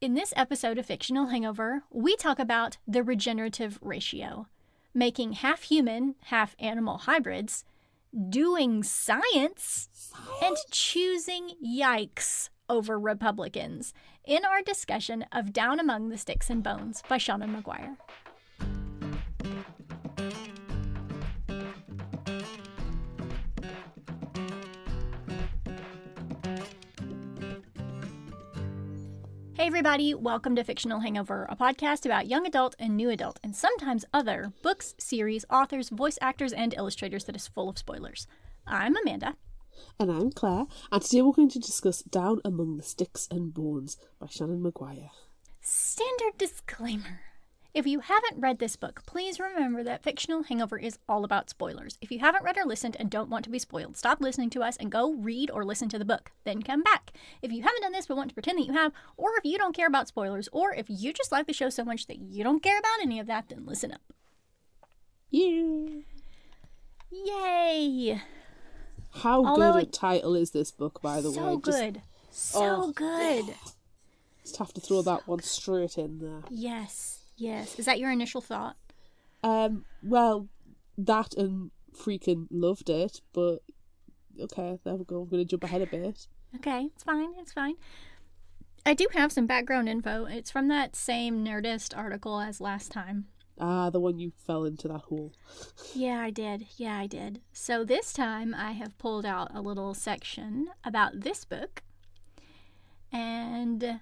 In this episode of Fictional Hangover, we talk about the regenerative ratio, making half-human, half-animal hybrids, doing science, and choosing YIKES over Republicans in our discussion of Down Among the Sticks and Bones by Seanan McGuire. Hey everybody, welcome to Fictional Hangover, a podcast about young adult and new adult, and sometimes other books, series, authors, voice actors, and illustrators that is full of spoilers. I'm Amanda. And I'm Claire, and today we're going to discuss Down Among the Sticks and Bones by Seanan McGuire. Standard disclaimer. If you haven't read this book, please remember that Fictional Hangover is all about spoilers. If you haven't read or listened and don't want to be spoiled, stop listening to us and go read or listen to the book. Then come back. If you haven't done this but want to pretend that you have, or if you don't care about spoilers, or if you just like the show so much that you don't care about any of that, then listen up. Yeah. Yay! How good a title is this book, by the way? So good. So good. Just have to throw that one straight in there. Yes. Is that your initial thought? Well, that and freaking loved it, but okay, there we go. I'm going to jump ahead a bit. Okay, it's fine. I do have some background info. It's from that same Nerdist article as last time. Ah, the one you fell into that hole. Yeah, I did. So this time I have pulled out a little section about this book. And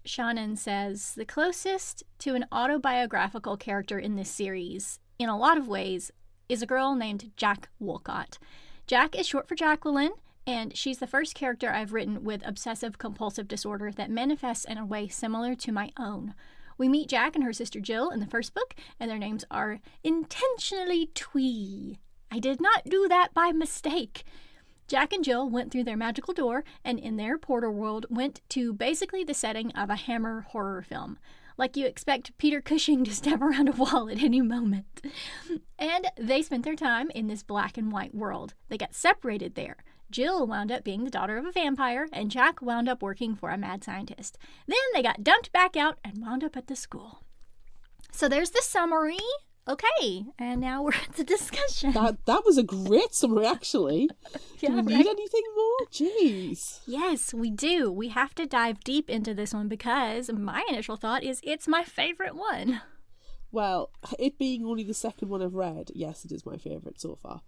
Seanan says, the closest to an autobiographical character in this series, in a lot of ways, is a girl named Jack Wolcott. Jack is short for Jacqueline, and she's the first character I've written with obsessive-compulsive disorder that manifests in a way similar to my own. We meet Jack and her sister Jill in the first book, and their names are intentionally twee. I did not do that by mistake. Jack and Jill went through their magical door, and in their portal world went to basically the setting of a Hammer horror film. Like you expect Peter Cushing to step around a wall at any moment. And they spent their time in this black and white world. They got separated there. Jill wound up being the daughter of a vampire, and Jack wound up working for a mad scientist. Then they got dumped back out and wound up at the school. So there's the summary. Okay, and now we're at the discussion. That was a great summary, actually. Yeah, do we need anything more? Jeez. Yes, we do. We have to dive deep into this one because my initial thought is it's my favorite one. Well, it being only the second one I've read, yes, it is my favourite so far.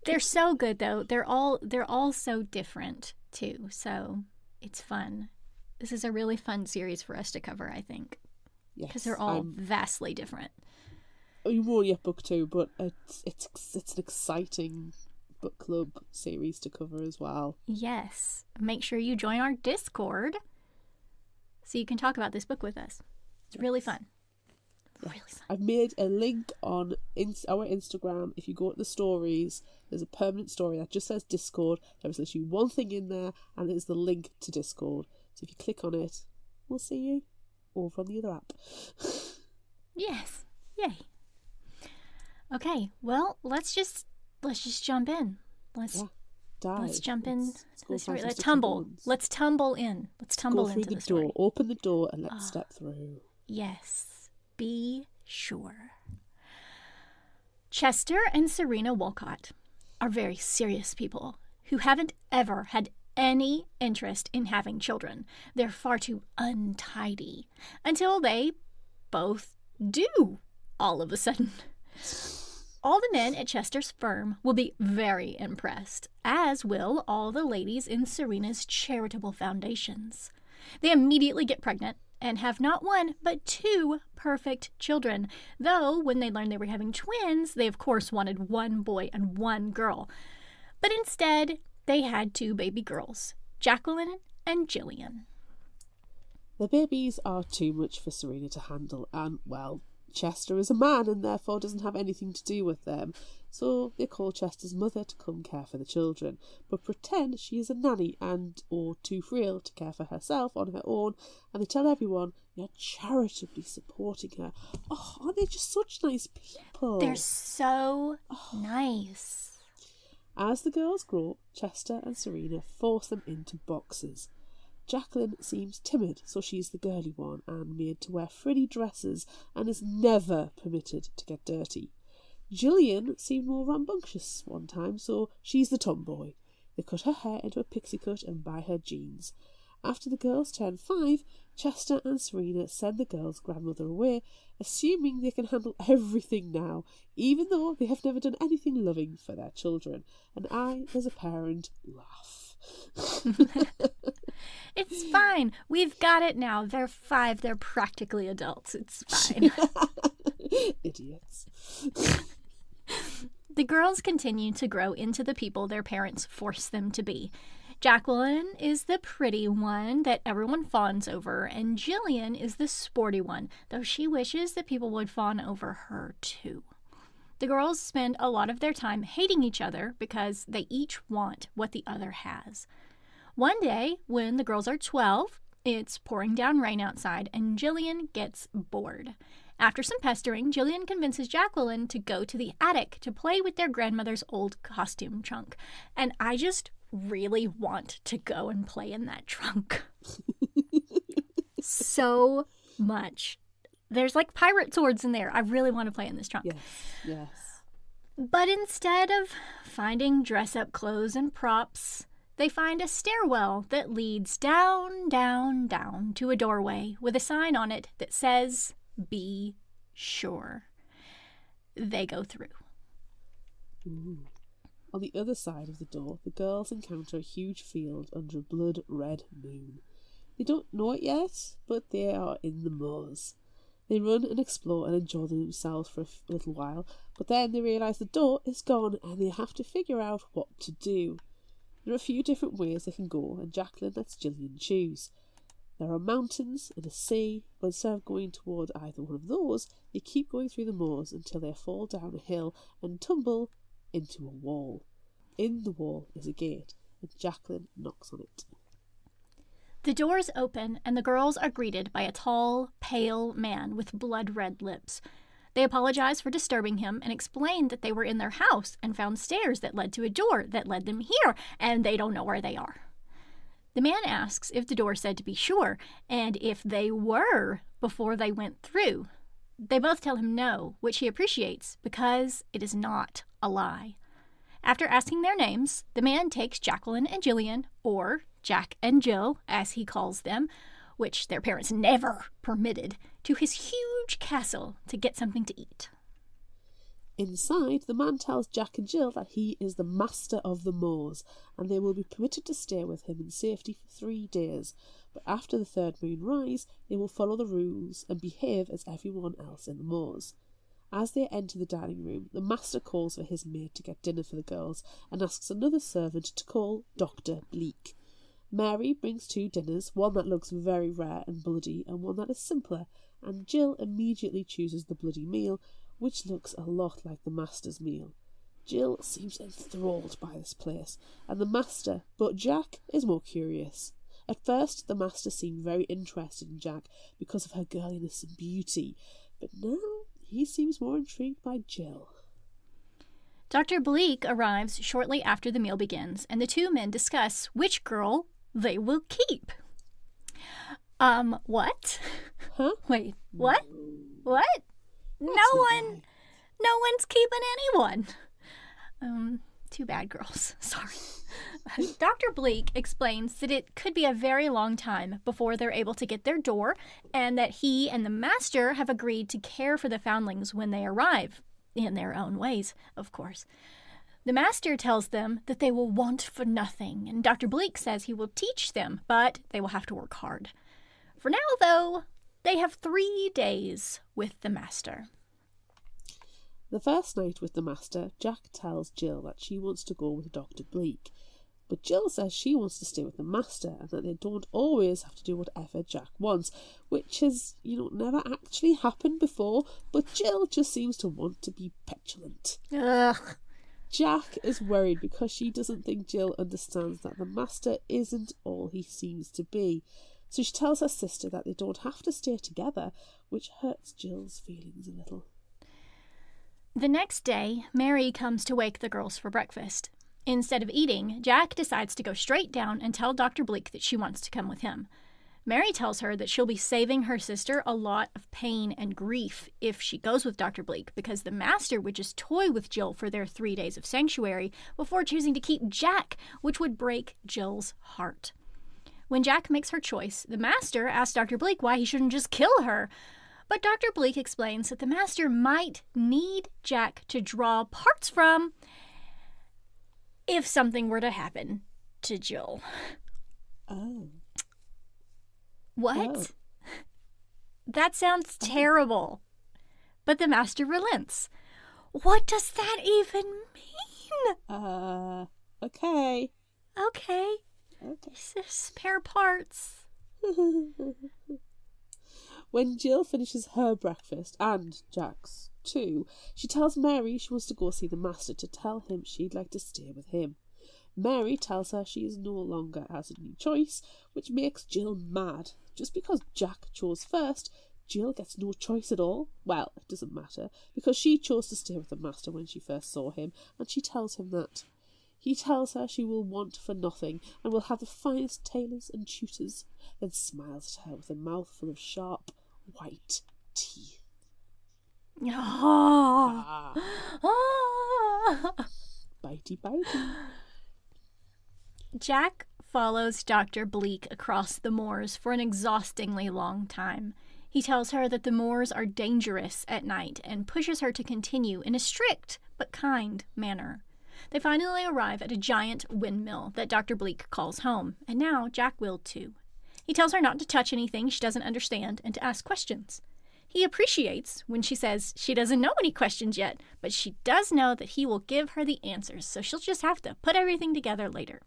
They're so good, though. They're all so different, too, so it's fun. This is a really fun series for us to cover, I think. Because they're all vastly different. We're only at book 2, but it's an exciting book club series to cover as well. Yes. Make sure you join our Discord so you can talk about this book with us. It's really fun. Really fun. I've made a link on our Instagram. If you go to the stories, there's a permanent story that just says Discord. There's literally one thing in there, and it's the link to Discord. So if you click on it, we'll see you over on the other app. Yes. Yay. Okay, well, let's just jump in. Let's jump in. Let's tumble. Let's tumble in. Let's tumble into the story. Open the door and let's step through. Yes. Be sure. Chester and Serena Wolcott are very serious people who haven't ever had any interest in having children. They're far too untidy until they both do all of a sudden. All the men at Chester's firm will be very impressed, as will all the ladies in Serena's charitable foundations. They immediately get pregnant and have not one but 2 perfect children, though when they learned they were having twins, they of course wanted 1 boy and 1 girl. But instead, they had 2 baby girls, Jacqueline and Jillian. The babies are too much for Serena to handle, and, well, Chester is a man and therefore doesn't have anything to do with them, so they call Chester's mother to come care for the children, but pretend she is a nanny or too frail to care for herself on her own, and they tell everyone they're charitably supporting her. Oh, aren't they just such nice people? They're so nice. As the girls grow, Chester and Serena force them into boxes. Jacqueline seems timid, so she's the girly one and made to wear frilly dresses and is never permitted to get dirty. Gillian seemed more rambunctious one time, so she's the tomboy. They cut her hair into a pixie cut and buy her jeans. After the girls turn 5, Chester and Serena send the girls' grandmother away, assuming they can handle everything now, even though they have never done anything loving for their children. And I, as a parent, laugh. It's fine. We've got it now. They're 5. They're practically adults. It's fine. Idiots. The girls continue to grow into the people their parents force them to be. Jacqueline is the pretty one that everyone fawns over, and Gillian is the sporty one, though she wishes that people would fawn over her too. The girls spend a lot of their time hating each other because they each want what the other has. One day, when the girls are 12, it's pouring down rain outside, and Gillian gets bored. After some pestering, Gillian convinces Jacqueline to go to the attic to play with their grandmother's old costume trunk. And I just really want to go and play in that trunk. So much. There's like pirate swords in there. I really want to play in this trunk. Yes. But instead of finding dress-up clothes and props, they find a stairwell that leads down, down, down to a doorway with a sign on it that says, "Be sure." They go through. Ooh. On the other side of the door, the girls encounter a huge field under a blood-red moon. They don't know it yet, but they are in the moors. They run and explore and enjoy themselves for a little while, but then they realise the door is gone and they have to figure out what to do. There are a few different ways they can go, and Jacqueline lets Gillian choose. There are mountains and a sea, but instead of going toward either one of those, they keep going through the moors until they fall down a hill and tumble into a wall. In the wall is a gate, and Jacqueline knocks on it. The doors open, and the girls are greeted by a tall, pale man with blood-red lips. They apologize for disturbing him and explain that they were in their house and found stairs that led to a door that led them here, and they don't know where they are. The man asks if the door said to be sure, and if they were before they went through. They both tell him no, which he appreciates because it is not a lie. After asking their names, the man takes Jacqueline and Gillian, or Jack and Jill, as he calls them, which their parents never permitted, to his huge castle to get something to eat. Inside, the man tells Jack and Jill that he is the master of the moors, and they will be permitted to stay with him in safety for 3 days. But after the third moon rise, they will follow the rules and behave as everyone else in the moors. As they enter the dining room, the master calls for his maid to get dinner for the girls and asks another servant to call Dr. Bleak. Mary brings 2 dinners, one that looks very rare and bloody and one that is simpler, and Jill immediately chooses the bloody meal, which looks a lot like the master's meal. Jill seems enthralled by this place, and the master, but Jack, is more curious. At first, the master seemed very interested in Jack because of her girliness and beauty, but now he seems more intrigued by Jill. Dr. Bleak arrives shortly after the meal begins, and the 2 men discuss which girl they will keep. What? Huh? Wait, what? What? No one's keeping anyone. Too bad, girls. Sorry. Dr. Bleak explains that it could be a very long time before they're able to get their door, and that he and the master have agreed to care for the foundlings when they arrive, in their own ways, of course. The master tells them that they will want for nothing, and Dr. Bleak says he will teach them, but they will have to work hard. For now, though, they have 3 days with the master. The first night with the master, Jack tells Jill that she wants to go with Dr. Bleak, but Jill says she wants to stay with the master and that they don't always have to do whatever Jack wants, which has, never actually happened before, but Jill just seems to want to be petulant. Ugh. Jack is worried because she doesn't think Jill understands that the master isn't all he seems to be. So she tells her sister that they don't have to stay together, which hurts Jill's feelings a little. The next day, Mary comes to wake the girls for breakfast. Instead of eating, Jack decides to go straight down and tell Dr. Bleak that she wants to come with him. Mary tells her that she'll be saving her sister a lot of pain and grief if she goes with Dr. Bleak, because the Master would just toy with Jill for their 3 days of sanctuary before choosing to keep Jack, which would break Jill's heart. When Jack makes her choice, the Master asks Dr. Bleak why he shouldn't just kill her. But Dr. Bleak explains that the Master might need Jack to draw parts from if something were to happen to Jill. Oh. What? Oh. That sounds terrible. But the Master relents. What does that even mean? Okay. Okay. Spare parts. When Jill finishes her breakfast, and Jack's too, she tells Mary she wants to go see the Master to tell him she'd like to stay with him. Mary tells her she is no longer has any choice, which makes Jill mad. Just because Jack chose first, Jill gets no choice at all. Well, it doesn't matter, because she chose to stay with the Master when she first saw him, and she tells him that. He tells her she will want for nothing, and will have the finest tailors and tutors, then smiles at her with a mouth full of sharp, white teeth. Oh. Bitey, bitey. Jack follows Dr. Bleak across the moors for an exhaustingly long time. He tells her that the moors are dangerous at night and pushes her to continue in a strict but kind manner. They finally arrive at a giant windmill that Dr. Bleak calls home, and now Jack will too. He tells her not to touch anything she doesn't understand and to ask questions. He appreciates when she says she doesn't know any questions yet, but she does know that he will give her the answers, so she'll just have to put everything together later.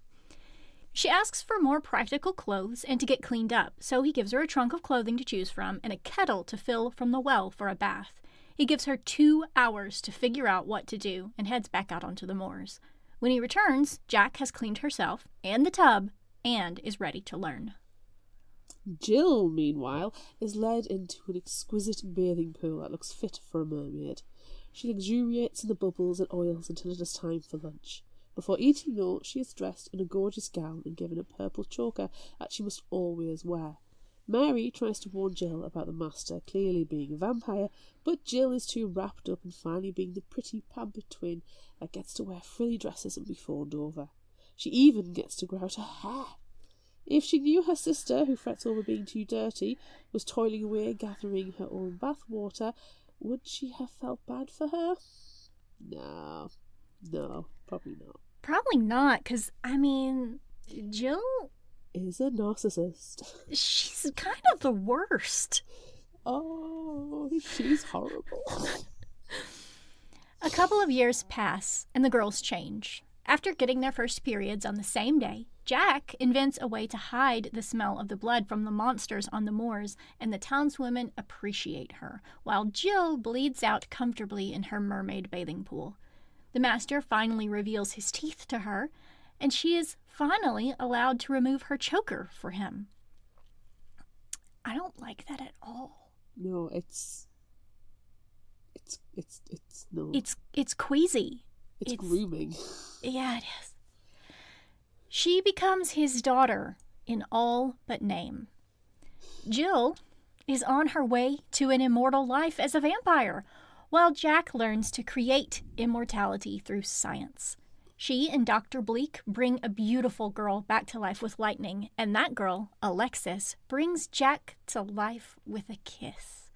She asks for more practical clothes and to get cleaned up, so he gives her a trunk of clothing to choose from and a kettle to fill from the well for a bath. He gives her 2 hours to figure out what to do and heads back out onto the moors. When he returns, Jack has cleaned herself and the tub and is ready to learn. Jill, meanwhile, is led into an exquisite bathing pool that looks fit for a mermaid. She luxuriates in the bubbles and oils until it is time for lunch. Before eating, though, she is dressed in a gorgeous gown and given a purple choker that she must always wear. Mary tries to warn Jill about the Master clearly being a vampire, but Jill is too wrapped up in finally being the pretty pampered twin that gets to wear frilly dresses and be fawned over. She even gets to grow out her hair. If she knew her sister, who frets over being too dirty, was toiling away gathering her own bath water, would she have felt bad for her? No, probably not. Probably not, because, Jill is a narcissist. She's kind of the worst. Oh, she's horrible. A couple of years pass, and the girls change. After getting their first periods on the same day, Jack invents a way to hide the smell of the blood from the monsters on the moors, and the townswomen appreciate her, while Jill bleeds out comfortably in her mermaid bathing pool. The Master finally reveals his teeth to her, and she is finally allowed to remove her choker for him. I don't like that at all. No, it's no. It's queasy. It's grooming. Yeah, it is. She becomes his daughter in all but name. Jill is on her way to an immortal life as a vampire, while Jack learns to create immortality through science. She and Dr. Bleak bring a beautiful girl back to life with lightning, and that girl, Alexis, brings Jack to life with a kiss.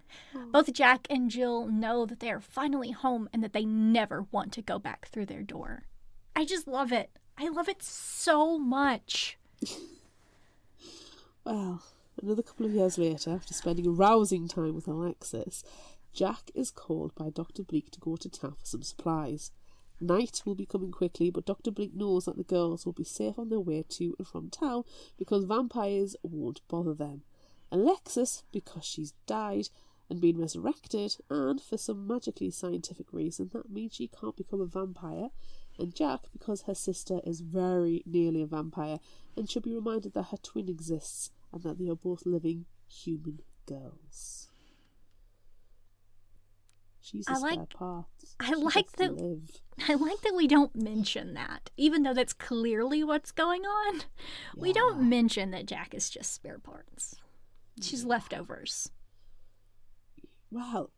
Both Jack and Jill know that they are finally home and that they never want to go back through their door. I just love it. I love it so much. Well, another couple of years later, after spending a rousing time with Alexis, Jack is called by Dr. Bleak to go to town for some supplies. Night will be coming quickly, but Dr. Bleak knows that the girls will be safe on their way to and from town because vampires won't bother them. Alexis, because she's died and been resurrected, and for some magically scientific reason that means she can't become a vampire, and Jack because her sister is very nearly a vampire and should be reminded that her twin exists and that they are both living human girls. She's a spare part. I She like gets to that. live. I like that we don't mention that, even though that's clearly what's going on. We don't Yeah. mention that Jack is just spare parts. She's leftovers. Well,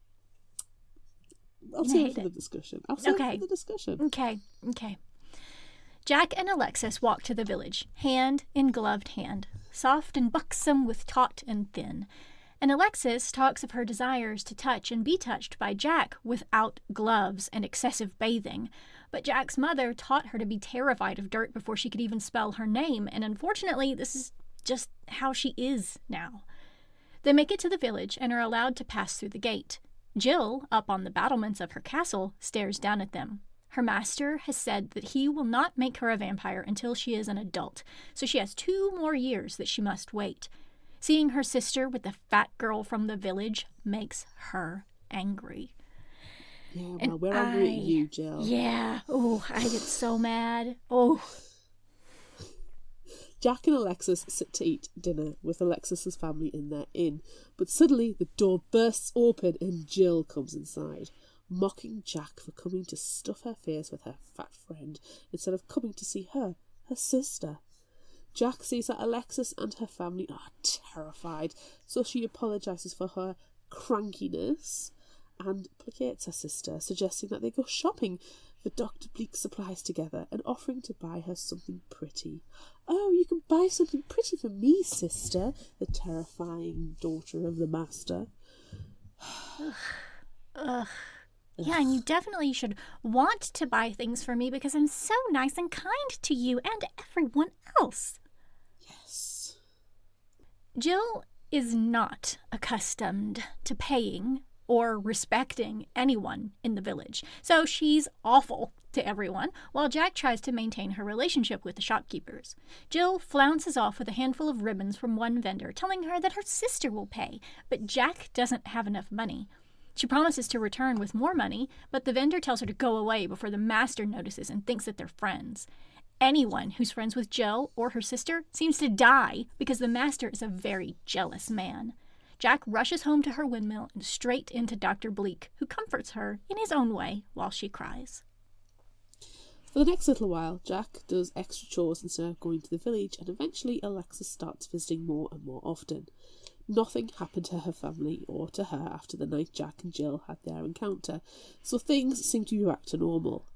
I'll You save hate it for it. the discussion. I'll save Okay. it for the discussion. Okay. Jack and Alexis walk to the village, hand in gloved hand, soft and buxom with taut and thin. And Alexis talks of her desires to touch and be touched by Jack without gloves and excessive bathing. But Jack's mother taught her to be terrified of dirt before she could even spell her name, and unfortunately, this is just how she is now. They make it to the village and are allowed to pass through the gate. Jill, up on the battlements of her castle, stares down at them. Her master has said that he will not make her a vampire until she is an adult, so she has 2 more years that she must wait. Seeing her sister with the fat girl from the village makes her angry. Yeah, And well, we're angry at you, Jill. Yeah. Oh, I get so mad. Oh. Jack and Alexis sit to eat dinner with Alexis's family in their inn, but suddenly the door bursts open and Jill comes inside, mocking Jack for coming to stuff her face with her fat friend instead of coming to see her sister. Jack sees that Alexis and her family are terrified, so she apologises for her crankiness and placates her sister, suggesting that they go shopping for Dr. Bleak's supplies together and offering to buy her something pretty. "Oh, you can buy something pretty for me, sister," the terrifying daughter of the master. Ugh. Yeah, and you definitely should want to buy things for me because I'm so nice and kind to you and everyone else. Yes. Jill is not accustomed to paying or respecting anyone in the village, so she's awful to everyone, while Jack tries to maintain her relationship with the shopkeepers. Jill flounces off with a handful of ribbons from one vendor, telling her that her sister will pay, but Jack doesn't have enough money. She promises to return with more money, but the vendor tells her to go away before the master notices and thinks that they're friends. Anyone who's friends with Jill or her sister seems to die because the master is a very jealous man. Jack rushes home to her windmill and straight into Dr. Bleak, who comforts her in his own way while she cries. For the next little while, Jack does extra chores instead of going to the village, and eventually Alexis starts visiting more and more often. Nothing happened to her family or to her after the night Jack and Jill had their encounter, so things seem to be back to normal.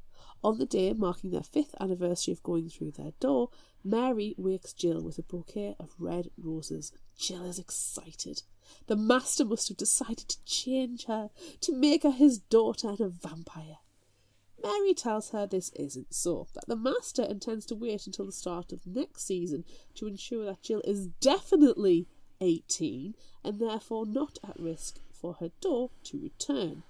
On the day marking their 5th anniversary of going through their door, Mary wakes Jill with a bouquet of red roses. Jill is excited. The master must have decided to change her, to make her his daughter and a vampire. Mary tells her this isn't so, that the master intends to wait until the start of next season to ensure that Jill is definitely 18 and therefore not at risk for her door to return.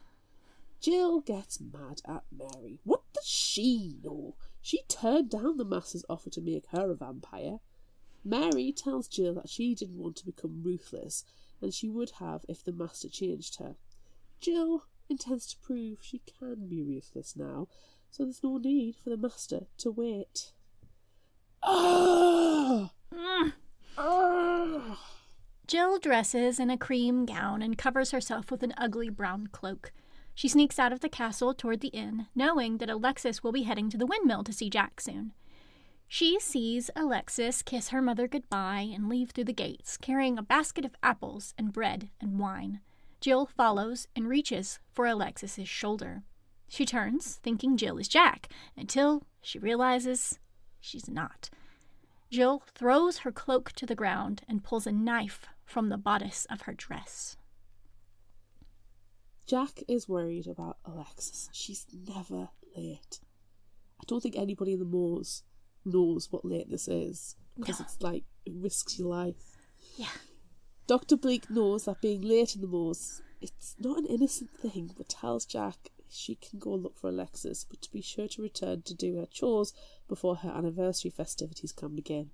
Jill gets mad at Mary. What does she know? She turned down the master's offer to make her a vampire. Mary tells Jill that she didn't want to become ruthless, and she would have if the master changed her. Jill intends to prove she can be ruthless now, so there's no need for the master to wait. Jill dresses in a cream gown and covers herself with an ugly brown cloak. She sneaks out of the castle toward the inn, knowing that Alexis will be heading to the windmill to see Jack soon. She sees Alexis kiss her mother goodbye and leave through the gates, carrying a basket of apples and bread and wine. Jill follows and reaches for Alexis's shoulder. She turns, thinking Jill is Jack, until she realizes she's not. Jill throws her cloak to the ground and pulls a knife from the bodice of her dress. Jack is worried about Alexis. She's never late. I don't think anybody in the moors knows what lateness is, because it's like, it risks your life. Yeah. Dr. Bleak knows that being late in the moors, it's not an innocent thing, but tells Jack she can go look for Alexis, but to be sure to return to do her chores before her anniversary festivities can begin.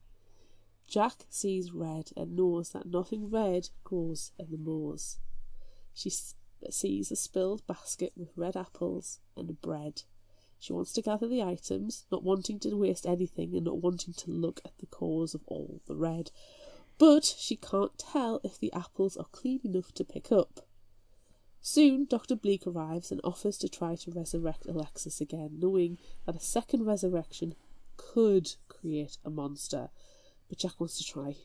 Jack sees red and knows that nothing red grows in the moors. She sees a spilled basket with red apples and bread. She wants to gather the items, not wanting to waste anything and not wanting to look at the cause of all the red. But she can't tell if the apples are clean enough to pick up. Soon, Dr. Bleak arrives and offers to try to resurrect Alexis again, knowing that a second resurrection could create a monster. But Jack wants to try.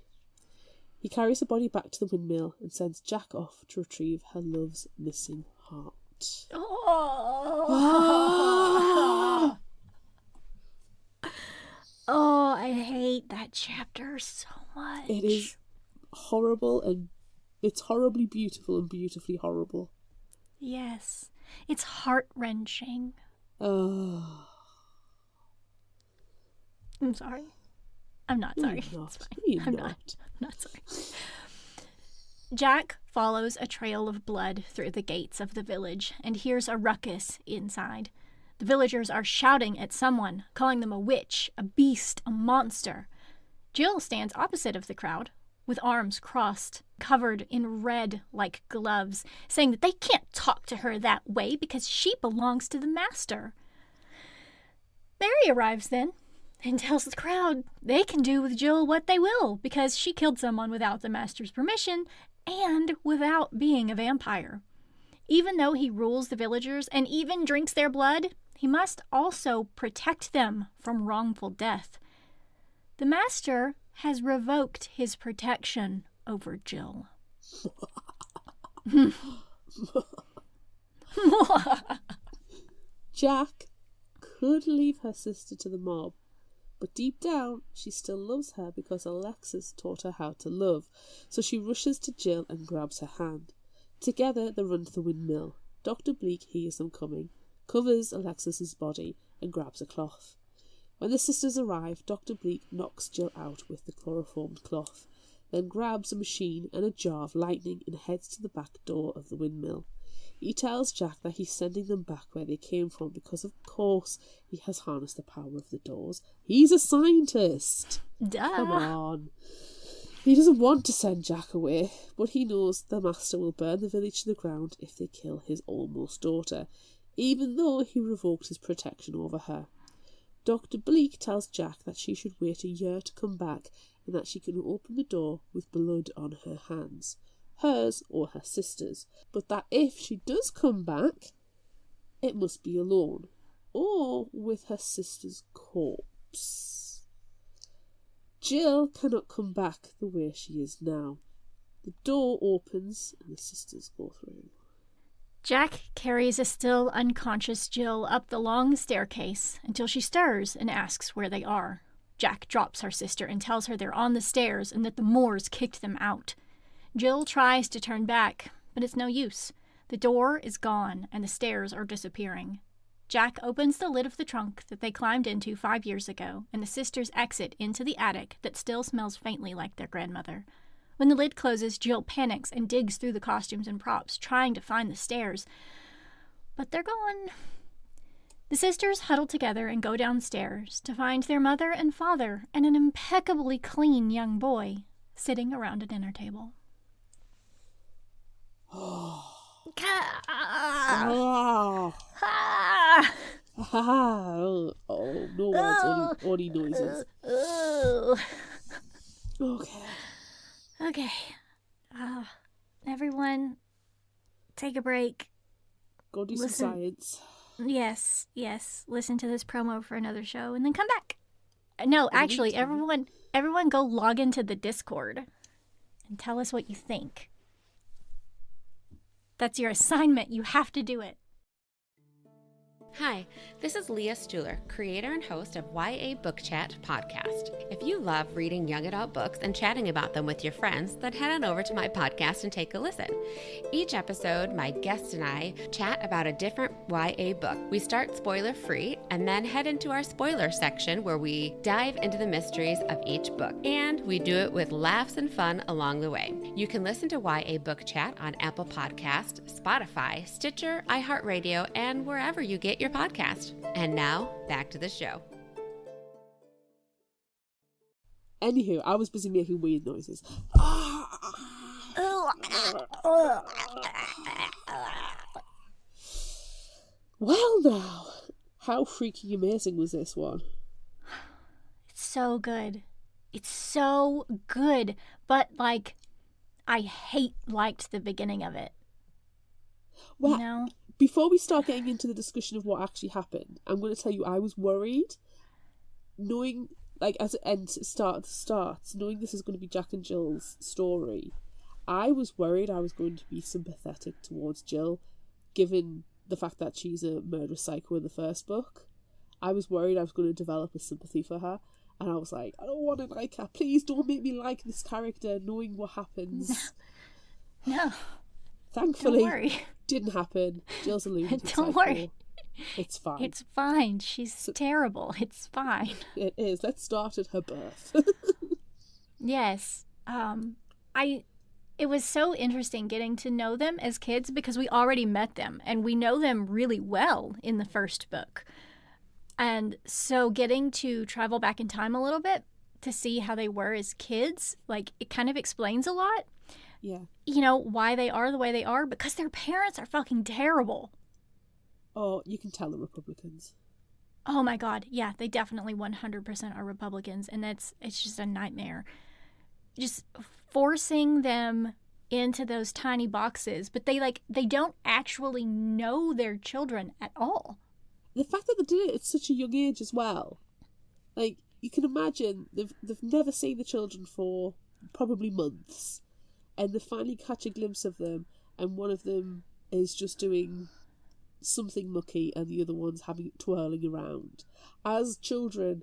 He carries the body back to the windmill and sends Jack off to retrieve her love's missing heart. Oh, oh, I hate that chapter so much. It is horrible, and it's horribly beautiful and beautifully horrible. Yes, it's heart-wrenching. Oh. I'm sorry. I'm not sorry. You're not. It's fine. You're I'm not. not sorry. Jack follows a trail of blood through the gates of the village and hears a ruckus inside. The villagers are shouting at someone, calling them a witch, a beast, a monster. Jill stands opposite of the crowd, with arms crossed, covered in red like gloves, saying that they can't talk to her that way because she belongs to the master. Mary arrives then and tells the crowd they can do with Jill what they will because she killed someone without the master's permission and without being a vampire. Even though he rules the villagers and even drinks their blood, he must also protect them from wrongful death. The master has revoked his protection over Jill. Jack could leave her sister to the mob, but deep down she still loves her because Alexis taught her how to love, so she rushes to Jill and grabs her hand. Together they run to the windmill. Dr. Bleak hears them coming, covers Alexis's body and grabs a cloth. When the sisters arrive, Dr. Bleak knocks Jill out with the chloroformed cloth, then grabs a machine and a jar of lightning and heads to the back door of the windmill. He tells Jack that he's sending them back where they came from because of course he has harnessed the power of the doors. He's a scientist! Duh! Come on. He doesn't want to send Jack away, but he knows the master will burn the village to the ground if they kill his almost daughter, even though he revoked his protection over her. Dr. Bleak tells Jack that she should wait a year to come back and that she can open the door with blood on her hands, hers or her sister's, but that if she does come back, it must be alone, or with her sister's corpse. Jill cannot come back the way she is now. The door opens and the sisters go through. Jack carries a still unconscious Jill up the long staircase until she stirs and asks where they are. Jack drops her sister and tells her they're on the stairs and that the Moors kicked them out. Jill tries to turn back, but it's no use. The door is gone and the stairs are disappearing. Jack opens the lid of the trunk that they climbed into 5 years ago, and the sisters exit into the attic that still smells faintly like their grandmother. When the lid closes, Jill panics and digs through the costumes and props, trying to find the stairs. But they're gone. The sisters huddle together and go downstairs to find their mother and father and an impeccably clean young boy sitting around a dinner table. Oh. Oh, no words, only noises. Okay. Everyone, take a break. Go do some science. Yes. Listen to this promo for another show and then come back. No, actually, everyone go log into the Discord and tell us what you think. That's your assignment. You have to do it. Hi, this is Leah Stuhler, creator and host of YA Book Chat podcast. If you love reading young adult books and chatting about them with your friends, then head on over to my podcast and take a listen. Each episode, my guest and I chat about a different YA book. We start spoiler-free and then head into our spoiler section where we dive into the mysteries of each book. And we do it with laughs and fun along the way. You can listen to YA Book Chat on Apple Podcast, Spotify, Stitcher, iHeartRadio, and wherever you get your podcast. And now, back to the show. Anywho, I was busy making weird noises. Well now, how freaking amazing was this one? It's so good. It's so good. But, I liked the beginning of it. Well, you know? before we start getting into the discussion of what actually happened, I'm going to tell you I was worried, knowing, like, as it ends, starts, knowing this is going to be Jack and Jill's story. I was worried I was going to be sympathetic towards Jill, given the fact that she's a murderous psycho in the first book. I was worried I was going to develop a sympathy for her, and I was like, I don't want to like her. Please don't make me like this character, knowing what happens. No. Thankfully, Don't worry. didn't happen. Jill's a lunatic Don't psycho. worry. It's fine. It's fine. She's terrible. It's fine. It is. Let's start at her birth. Yes. It was so interesting getting to know them as kids because we already met them and we know them really well in the first book. And so getting to travel back in time a little bit to see how they were as kids, like, it kind of explains a lot. Yeah. You know, why they are the way they are, because their parents are fucking terrible. Oh, you can tell the Republicans. Oh my God. Yeah, they definitely 100% are Republicans. And it's just a nightmare. Just forcing them into those tiny boxes, but they don't actually know their children at all. The fact that they did it at such a young age as well. Like, you can imagine they've never seen the children for probably months, and they finally catch a glimpse of them, and one of them is just doing something mucky and the other one's twirling around, as children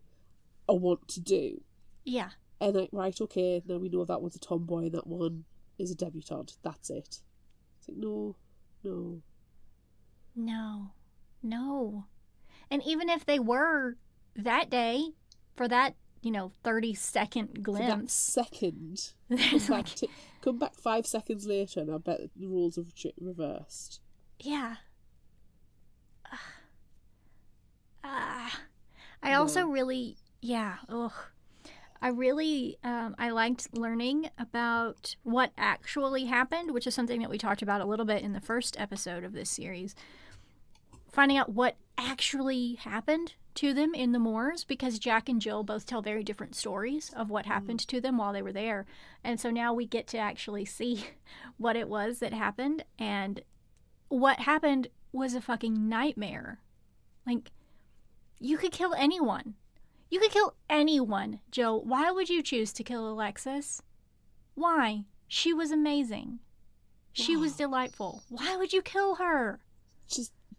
are wont to do. Yeah. And like, right, okay, now we know that one's a tomboy and that one is a debutante. That's it. It's like, no. And even if they were that day, for that, 30-second glimpse. For that second. Come back 5 seconds later and I bet the rules have reversed. Yeah. I also really, I liked learning about what actually happened, which is something that we talked about a little bit in the first episode of this series. Finding out what actually happened to them in the moors, because Jack and Jill both tell very different stories of what happened to them while they were there. And so now we get to actually see what it was that happened, and what happened was a fucking nightmare. Like, you could kill anyone. You could kill anyone, Jill. Why would you choose to kill Alexis? Why? She was amazing. She was delightful. Why would you kill her?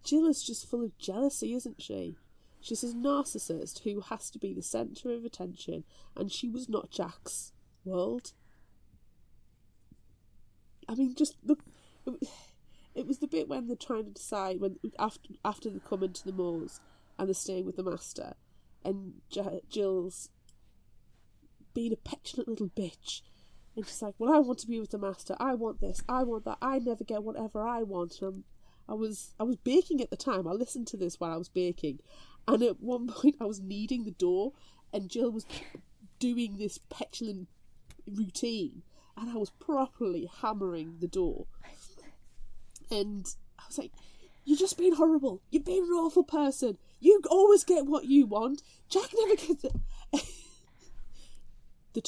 Jill is just full of jealousy, isn't she? She's a narcissist who has to be the centre of attention, and she was not Jack's world. I mean, just look. It was the bit when they're trying to decide, after they come into the moors and they're staying with the master, and Jill's being a petulant little bitch, and she's like, well, I want to be with the master, I want this, I want that, I never get whatever I want. And I was baking at the time. I listened to this while I was baking, and at one point I was kneading the dough and Jill was doing this petulant routine and I was properly hammering the dough, and I was like, you're just being horrible, you're being an awful person, you always get what you want, Jack never gets it. The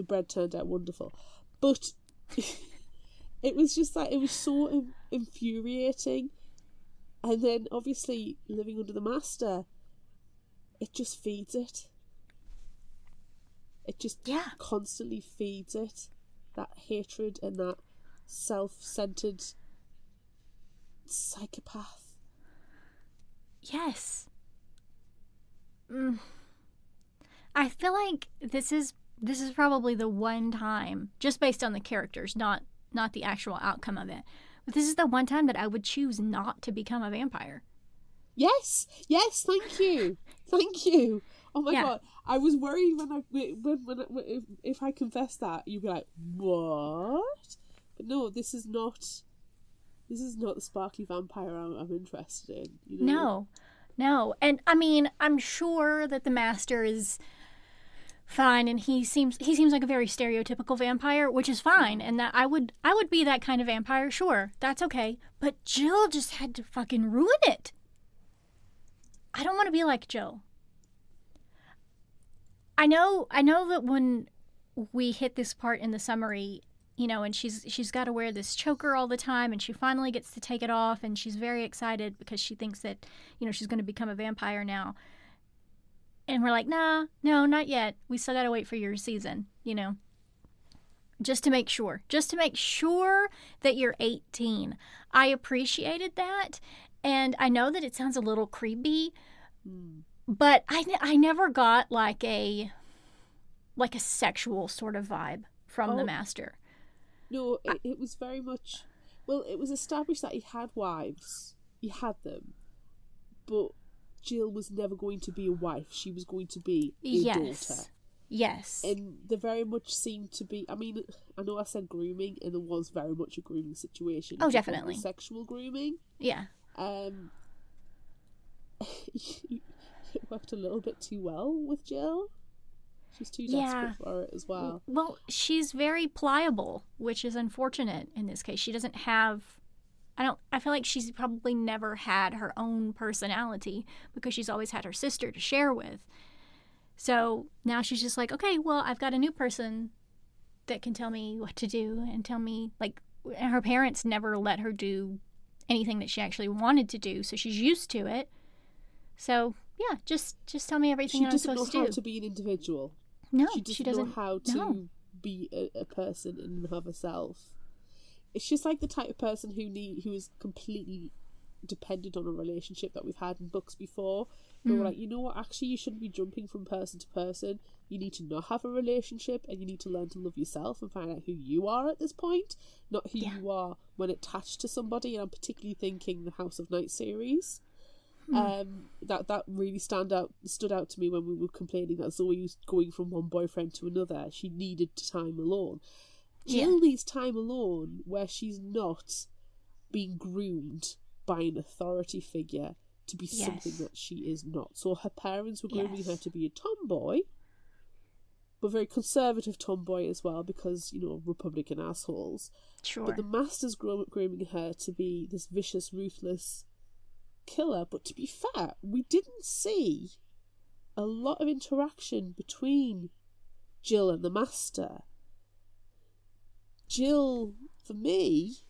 bread turned out wonderful, but it was just like, it was so infuriating. And then obviously living under the master, it just feeds it. It just constantly feeds it, that hatred and that self-centered psychopath. Yes. I feel like this is probably the one time, just based on the characters, not the actual outcome of it, but this is the one time that I would choose not to become a vampire. Yes, thank you. Oh my God, I was worried when if I confess that, you'd be like, what? But no, this is not the sparkly vampire I'm interested in. You know? No, and I mean, I'm sure that the master is fine, and he seems like a very stereotypical vampire, which is fine, and that I would be that kind of vampire, sure, that's okay. But Jill just had to fucking ruin it. I don't want to be like Jill. I know that when we hit this part in the summary, you know, and she's got to wear this choker all the time, and she finally gets to take it off, and she's very excited because she thinks that, you know, she's going to become a vampire now. And we're like, nah, no, not yet. We still got to wait for your season, you know, just to make sure that you're 18. I appreciated that. And I know that it sounds a little creepy, but I never got like a sexual sort of vibe from the Master. No, it was very much... Well, it was established that he had wives. He had them. But Jill was never going to be a wife. She was going to be a daughter. Yes. And there very much seemed to be... I mean, I know I said grooming, and there was very much a grooming situation. Oh, definitely. Sexual grooming. Yeah. It worked a little bit too well with Jill. She's too desperate for it as well. Well, she's very pliable, which is unfortunate in this case. She doesn't have... I feel like she's probably never had her own personality because she's always had her sister to share with. So now she's just like, okay, well, I've got a new person that can tell me what to do and tell me, like, her parents never let her do anything that she actually wanted to do, so she's used to it. So, yeah, just tell me everything I'm supposed to do. She doesn't know how to be an individual. No, she doesn't know how to be a person in and of herself. She's like the type of person who is completely dependent on a relationship that we've had in books before. But we're like, you know what, actually you shouldn't be jumping from person to person. You need to not have a relationship, and you need to learn to love yourself and find out who you are at this point, not who you are when attached to somebody. And I'm particularly thinking the House of Night series. That really stood out to me when we were complaining that Zoe was going from one boyfriend to another. She needed time alone. Jill needs time alone where she's not being groomed by an authority figure to be something that she is not. So her parents were grooming her to be a tomboy, but very conservative tomboy as well, because, you know, Republican assholes. Sure. But the Master's grooming her to be this vicious, ruthless killer. But to be fair, we didn't see a lot of interaction between Jill and the Master. Jill, for me,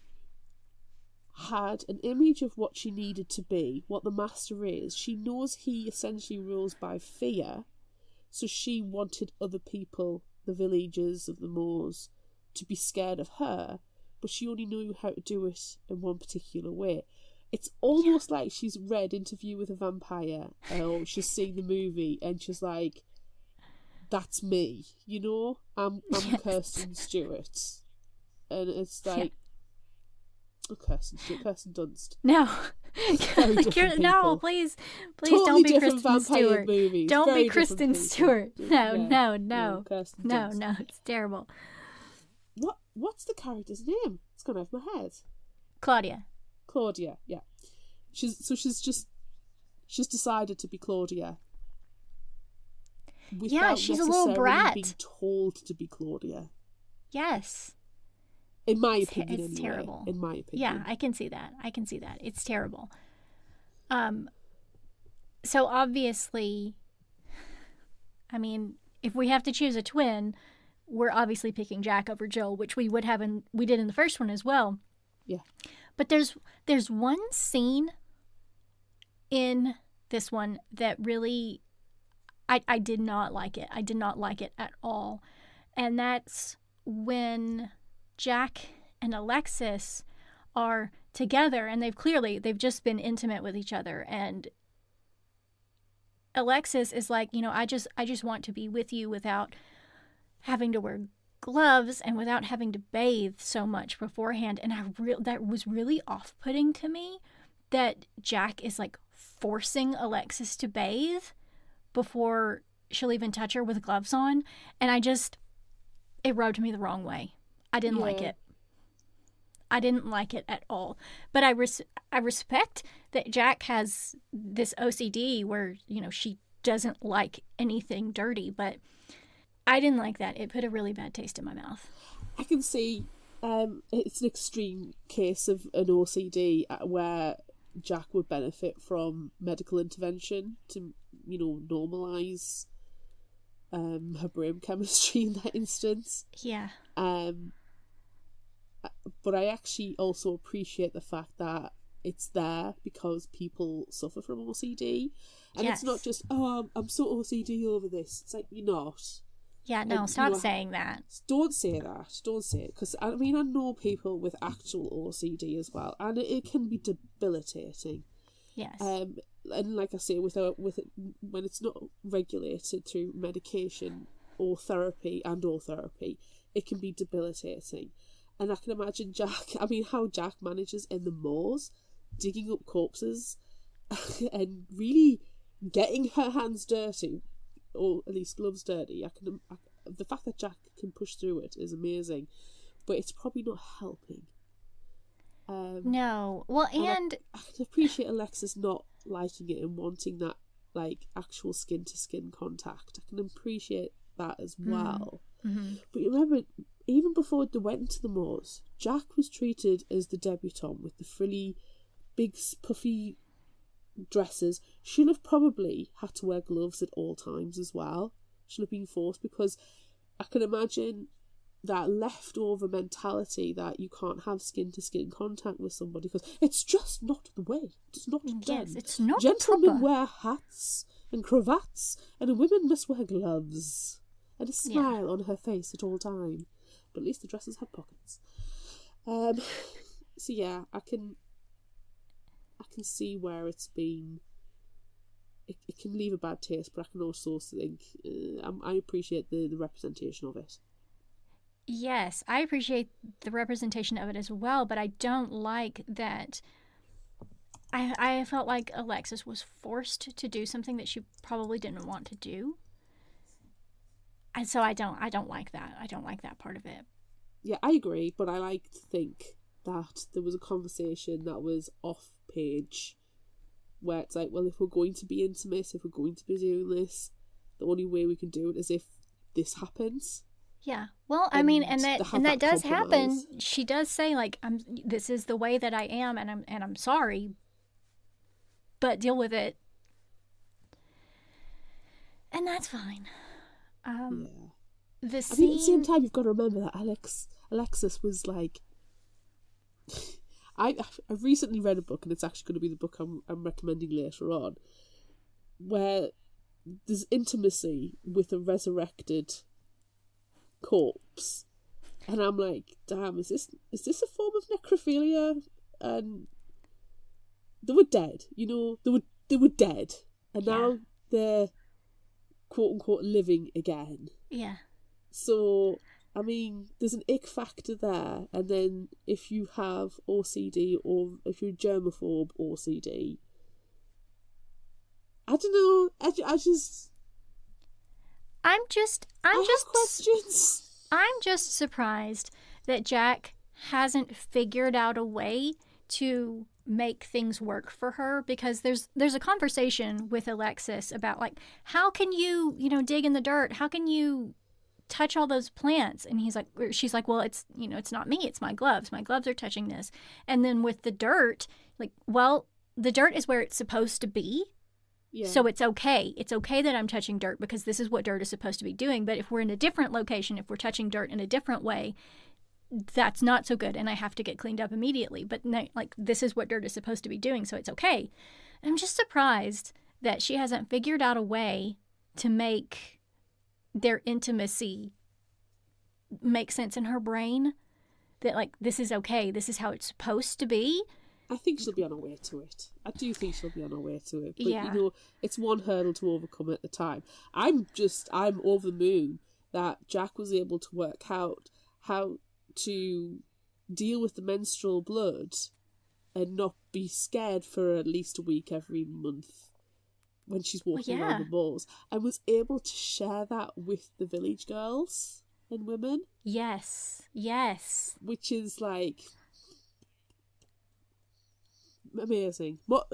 had an image of what she needed to be, what the Master is. She knows he essentially rules by fear, so she wanted other people, the villagers of the moors, to be scared of her, but she only knew how to do it in one particular way. It's almost like she's read Interview with a Vampire, or she's seen the movie, and she's like, that's me, you know? I'm Kirsten Stewart. And it's like, Kirsten Dunst. No. No, please totally don't be Kristen Stewart. Movies. Don't Very be Kristen Stewart. No. Kirsten No, Dunst. it's terrible. What's the character's name? It's gone off my head. Claudia, yeah. She's decided to be Claudia. She's a little brat. Being told to be Claudia. Yes. In my opinion, it's anyway. terrible. In my opinion. Yeah, I can see that. It's terrible. So obviously, I mean, if we have to choose a twin, we're obviously picking Jack over Jill, which we did in the first one as well. Yeah. But there's one scene in this one that really, I did not like it. I did not like it at all. And that's when Jack and Alexis are together, and they've just been intimate with each other, and Alexis is like, you know, I just want to be with you without having to wear gloves and without having to bathe so much beforehand. And that was really off-putting to me, that Jack is like forcing Alexis to bathe before she'll even touch her with gloves on, and it rubbed me the wrong way. I didn't like it. I didn't like it at all. But I respect that Jack has this OCD where, you know, she doesn't like anything dirty, but I didn't like that. It put a really bad taste in my mouth. I can see it's an extreme case of an OCD where Jack would benefit from medical intervention to, you know, normalise her brain chemistry in that instance. Yeah. But I actually also appreciate the fact that it's there because people suffer from OCD. And Yes. it's not just, oh, I'm so OCD over this. It's like, you're not. Yeah, no, And, stop saying that. Don't say that. Don't say it. Because, I mean, I know people with actual OCD as well. And it can be debilitating. Yes. And like I say, with it, when it's not regulated through medication or therapy, it can be debilitating. And I can imagine how Jack manages in the moors, digging up corpses and really getting her hands dirty, or at least gloves dirty. The fact that Jack can push through it is amazing, but it's probably not helping. No. Well, and I can appreciate Alexis not liking it and wanting that, like, actual skin-to-skin contact. I can appreciate that as well. Mm-hmm. But you remember, even before they went into the moors, Jack was treated as the debutante with the frilly, big, puffy dresses. She'll have probably had to wear gloves at all times as well. She'll have been forced, because I can imagine that leftover mentality that you can't have skin-to-skin contact with somebody because it's just not the way. It's not done. yes, it's not Gentlemen proper. wear hats and cravats, and women must wear gloves and a smile on her face at all time. But at least the dresses had pockets. So yeah, I can see where it's been. It can leave a bad taste, but I can also think I appreciate the representation of it. Yes, I appreciate the representation of it as well, but I don't like that. I felt like Alexis was forced to do something that she probably didn't want to do. And so I don't like that. I don't like that part of it. Yeah, I agree, but I like to think that there was a conversation that was off page where it's like, well, if we're going to be intimate, if we're going to be doing this, the only way we can do it is if this happens. Yeah. Well, I mean, and that does compromise. happen. She does say, like, this is the way that I am, and I'm sorry, but deal with it. And that's fine. The scene... I mean, at the same time, you've got to remember that Alexis was like... I've recently read a book, and it's actually going to be the book I'm recommending later on, where there's intimacy with a resurrected corpse, and I'm like, damn, is this a form of necrophilia? And they were dead, they were dead, and now they're quote unquote living again. Yeah. So I mean, there's an ick factor there, and then if you have OCD or if you're germaphobe OCD, I don't know. I have questions. I'm just surprised that Jack hasn't figured out a way to make things work for her, because there's a conversation with Alexis about, like, how can you dig in the dirt? How can you touch all those plants? And she's like, well, it's not me, it's my gloves. My gloves are touching this. And then with the dirt, like, well, the dirt is where it's supposed to be. Yeah. So it's okay. It's okay that I'm touching dirt because this is what dirt is supposed to be doing. But if we're in a different location, if we're touching dirt in a different way, that's not so good, and I have to get cleaned up immediately. But like, this is what dirt is supposed to be doing, so it's okay. And I'm just surprised that she hasn't figured out a way to make their intimacy make sense in her brain. That, like, this is okay. This is how it's supposed to be. I think she'll be on her way to it. I do think she'll be on her way to it. But, yeah. It's one hurdle to overcome at the time. I'm over the moon that Jack was able to work out how to deal with the menstrual blood and not be scared for at least a week every month when she's walking around the malls, and was able to share that with the village girls and women. Yes. Which is, like, amazing. What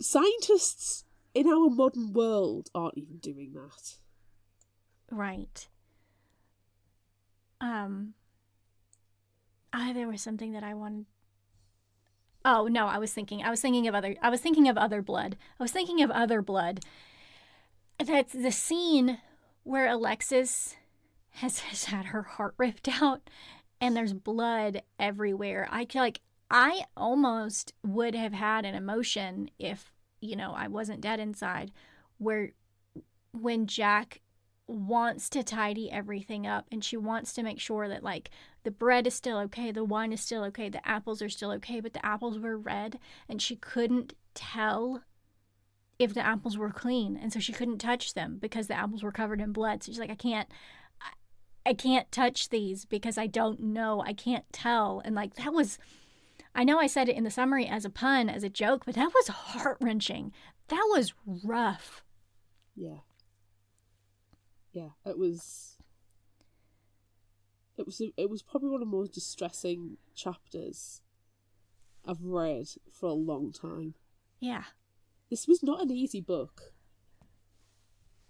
scientists in our modern world aren't even doing that. Right. There was something that I wanted. Oh no, I was thinking of other blood. That's the scene where Alexis has had her heart ripped out, and there's blood everywhere. I almost would have had an emotion if, I wasn't dead inside, where when Jack wants to tidy everything up and she wants to make sure that like the bread is still okay, the wine is still okay, the apples are still okay, but the apples were red and she couldn't tell if the apples were clean, and so she couldn't touch them because the apples were covered in blood. So she's like, I can't touch these because I don't know, I can't tell. And like, that was, I know I said it in the summary as a pun, as a joke, but that was heart-wrenching. That was rough. Yeah. Yeah, it was probably one of the most distressing chapters I've read for a long time. Yeah. This was not an easy book.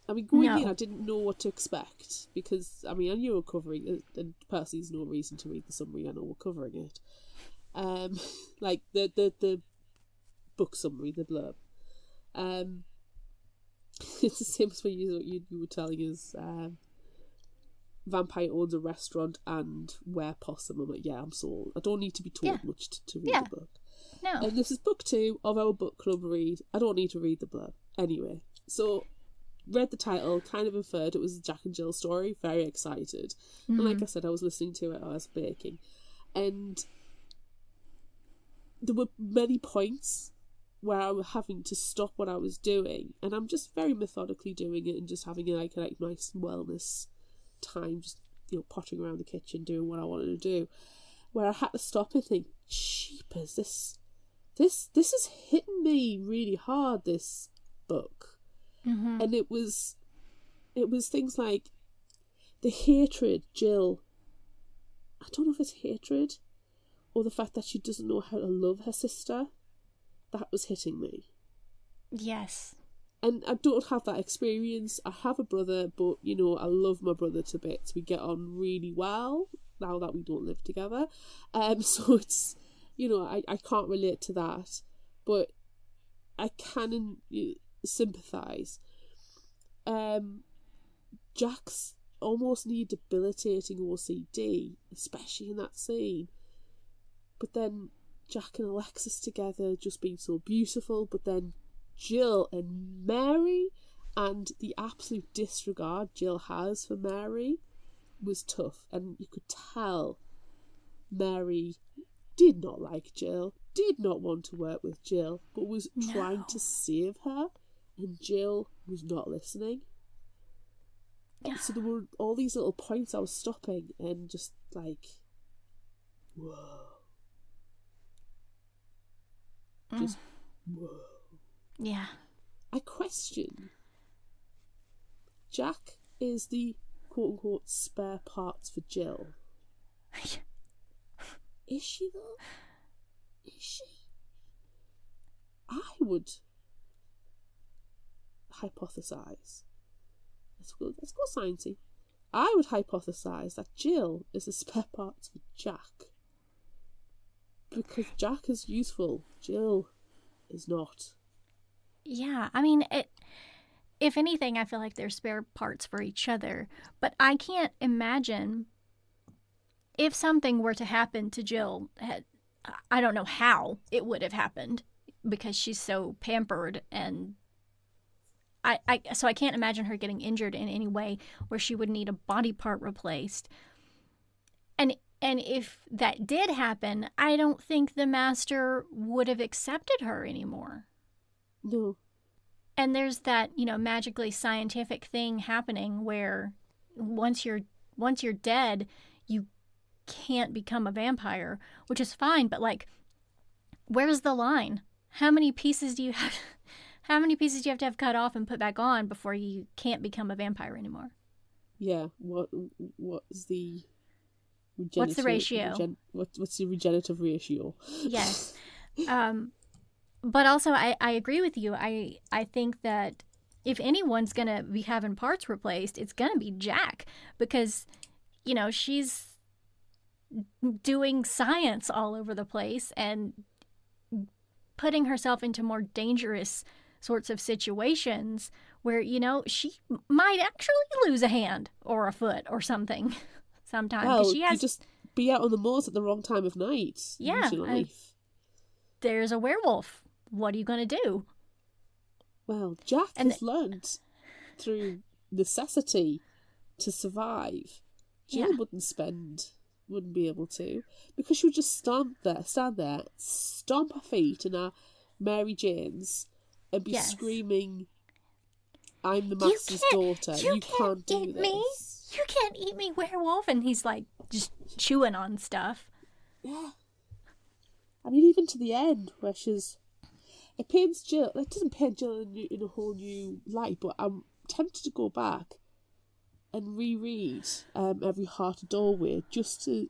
I mean, going in, I didn't know what to expect because, I mean, I knew we were covering it, and personally there's no reason to read the summary. I know we're covering it. Like the book summary, the blurb. It's the same as when you were telling us vampire owns a restaurant and wear possum. I'm like, yeah, I'm sold. I don't need to be told much to read the book. No. And this is book 2 of our book club read. I don't need to read the blurb. Anyway, so read the title, kind of inferred it was a Jack and Jill story, very excited. Mm-hmm. And like I said, I was listening to it, I was baking. And there were many points where I was having to stop what I was doing, and I'm just very methodically doing it and just having like nice wellness time, just pottering around the kitchen doing what I wanted to do, where I had to stop and think, jeepers, this is hitting me really hard, this book. Mm-hmm. And it was things like the hatred Jill, I don't know if it's hatred or the fact that she doesn't know how to love her sister. That was hitting me. Yes. And I don't have that experience. I have a brother, but, I love my brother to bits. We get on really well now that we don't live together. So it's, I can't relate to that. But I can sympathise. Jack's almost need debilitating OCD, especially in that scene. But then Jack and Alexis together just being so beautiful, but then Jill and Mary and the absolute disregard Jill has for Mary was tough, and you could tell Mary did not like Jill, did not want to work with Jill, but was trying to save her, and Jill was not listening. Yeah. So there were all these little points I was stopping and just like, whoa. Just, whoa. Yeah. I question. Jack is the quote-unquote spare parts for Jill. Is she though? Is she? I would hypothesize. Let's go sciencey. I would hypothesize that Jill is the spare parts for Jack. Because Jack is useful, Jill is not. Yeah, I mean, if anything, I feel like they're spare parts for each other. But I can't imagine if something were to happen to Jill. I don't know how it would have happened because she's so pampered, and so I can't imagine her getting injured in any way where she would need a body part replaced. And if that did happen, I don't think the master would have accepted her anymore. No. And there's that, magically scientific thing happening where once you're dead, you can't become a vampire, which is fine, but like, where's the line? How many pieces do you have to have cut off and put back on before you can't become a vampire anymore? Yeah, what is the what's the ratio? What's the regenerative ratio? Yes. But also, I agree with you. I think that if anyone's going to be having parts replaced, it's going to be Jack. Because, she's doing science all over the place and putting herself into more dangerous sorts of situations where, she might actually lose a hand or a foot or something. Sometimes well, she has. You be out on the moors at the wrong time of night. Yeah. There's a werewolf. What are you going to do? Well, Jack has learned through necessity to survive. Jill wouldn't be able to, because she would just stand there, stomp her feet in her Mary Jane's and be screaming, "I'm the master's daughter. You can't do this. Me. You can't eat me, werewolf." And he's like just chewing on stuff. Yeah. I mean, even to the end where it paints Jill. It doesn't paint Jill in a whole new light, but I'm tempted to go back and reread Every Heart a Doorway just to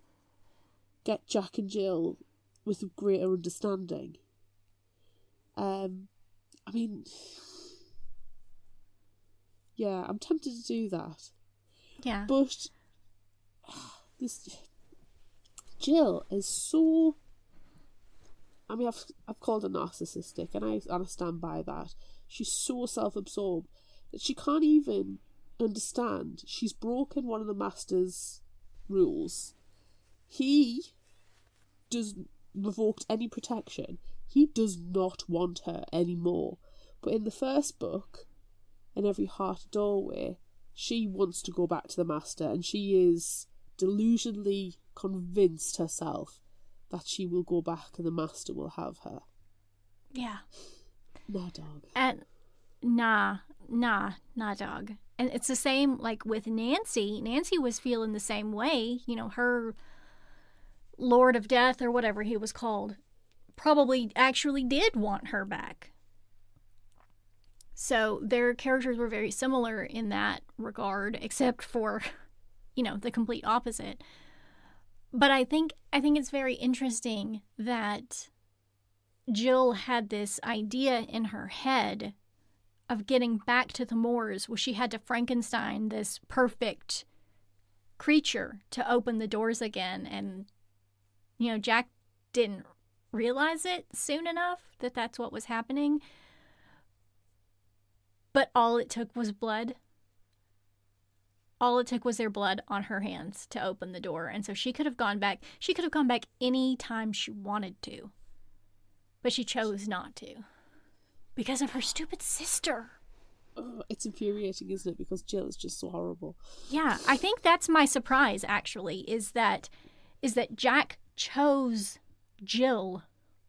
get Jack and Jill with a greater understanding. I mean, yeah, I'm tempted to do that. Yeah. But Jill is so... I mean, I've called her narcissistic, and I stand by that. She's so self-absorbed that she can't even understand she's broken one of the master's rules. He does revoked any protection. He does not want her anymore. But in the first book, in Every Heart a Doorway, she wants to go back to the master, and she is delusionally convinced herself that she will go back and the master will have her. Yeah. Nah, dog. And nah, dog. And it's the same, like, with Nancy. Nancy was feeling the same way. You know, her Lord of Death, or whatever he was called, probably actually did want her back. So their characters were very similar in that regard, except for, you know, the complete opposite. But I think it's very interesting that Jill had this idea in her head of getting back to the moors, where she had to Frankenstein this perfect creature to open the doors again. And, you know, Jack didn't realize it soon enough that that's what was happening. But all it took was blood. All it took was their blood on her hands to open the door. And so she could have gone back. She could have gone back any time she wanted to. But she chose not to. Because of her stupid sister. Oh, it's infuriating, isn't it? Because Jill is just so horrible. Yeah, I think that's my surprise, actually, is that Jack chose Jill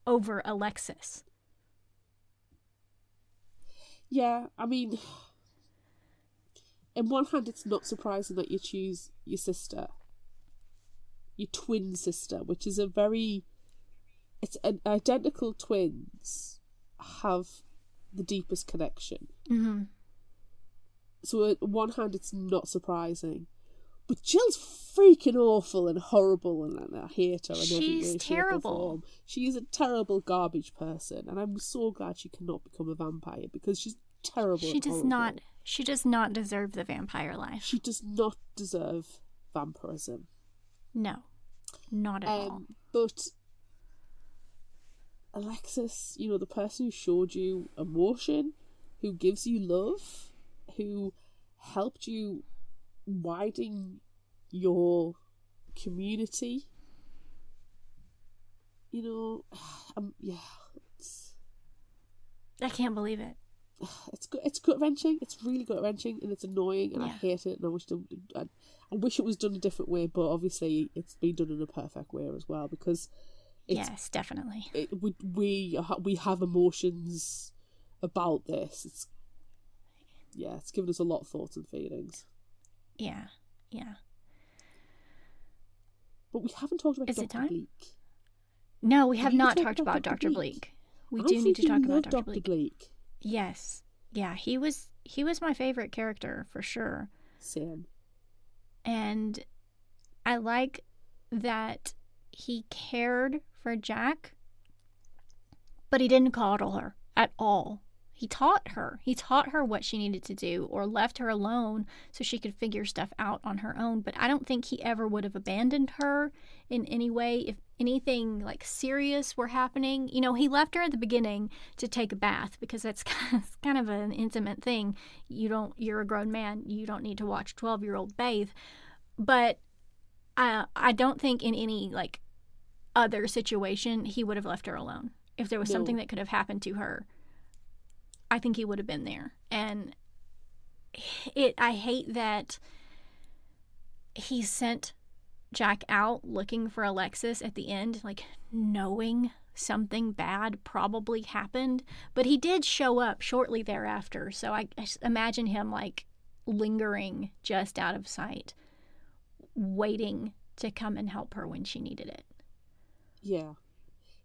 over Alexis. Yeah, I mean, on one hand, it's not surprising that you choose your sister, your twin sister, which is it's an identical twins have the deepest connection. Mm-hmm. So on one hand, it's not surprising, but Jill's freaking awful and horrible, and I hate her in every way, shape or form. She is a terrible garbage person, and I'm so glad she cannot become a vampire, because she's terrible. She does not deserve the vampire life. She does not deserve vampirism. No, not at all. But Alexis, you know, the person who showed you emotion, who gives you love, who helped you widen your community, you know, yeah, I can't believe it. It's gut-wrenching. It's really gut-wrenching, and it's annoying, and I hate it, and I wish it was done a different way, but obviously it's been done in a perfect way as well, because yes, definitely. We have emotions about this. It's given us a lot of thoughts and feelings. Yeah. But we haven't talked about Dr. Bleak. No, we have not talked about Dr. Bleak. We do need to talk about Dr. Bleak. Yes. Yeah, he was my favorite character for sure. Same. And I like that he cared for Jack, but he didn't coddle her at all. He taught her what she needed to do, or left her alone so she could figure stuff out on her own. But I don't think he ever would have abandoned her in any way if anything like serious were happening. You know, he left her at the beginning to take a bath, because that's kind of an intimate thing. You're a grown man. You don't need to watch a 12-year-old bathe. But I don't think in any like other situation he would have left her alone. If there was something that could have happened to her, I think he would have been there. And I hate that he sent Jack out looking for Alexis at the end, like knowing something bad probably happened. But he did show up shortly thereafter, so I imagine him like lingering just out of sight, waiting to come and help her when she needed it. Yeah.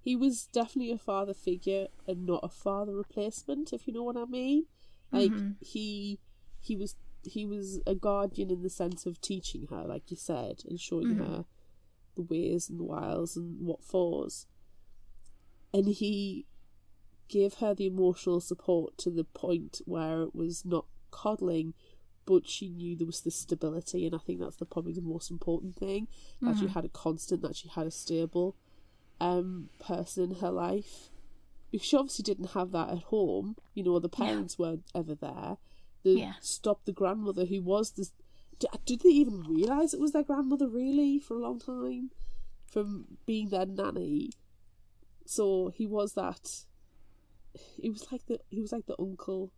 He was definitely a father figure and not a father replacement, if you know what I mean. Like, he was a guardian in the sense of teaching her, like you said, and showing her the ways and the wiles and what fors. And he gave her the emotional support to the point where it was not coddling, but she knew there was the stability, and I think that's probably the most important thing, that she had a constant, that she had a stable person in her life. Because she obviously didn't have that at home. You know, the parents weren't ever there. They stopped the grandmother, who was this... Did they even realise it was their grandmother, really, for a long time? From being their nanny. So he was that... He was like the uncle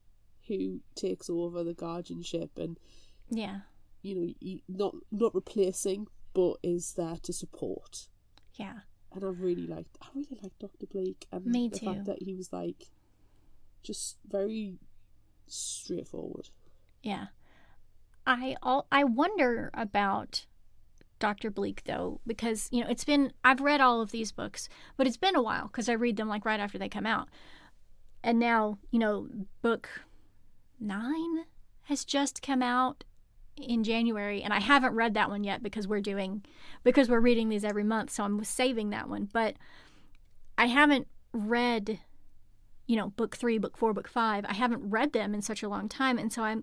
who takes over the guardianship and... Yeah. You know, not replacing, but is there to support. Yeah. And I really liked Dr. Blake, and Me the too. fact that he was like just very straightforward. Yeah. I wonder about Dr. Bleak though, because I've read all of these books, but it's been a while because I read them like right after they come out. And now, book 9 has just come out in January, and I haven't read that one yet because we're reading these every month, so I'm saving that one. But I haven't read, book 3, book 4, book 5. I haven't read them in such a long time, and so I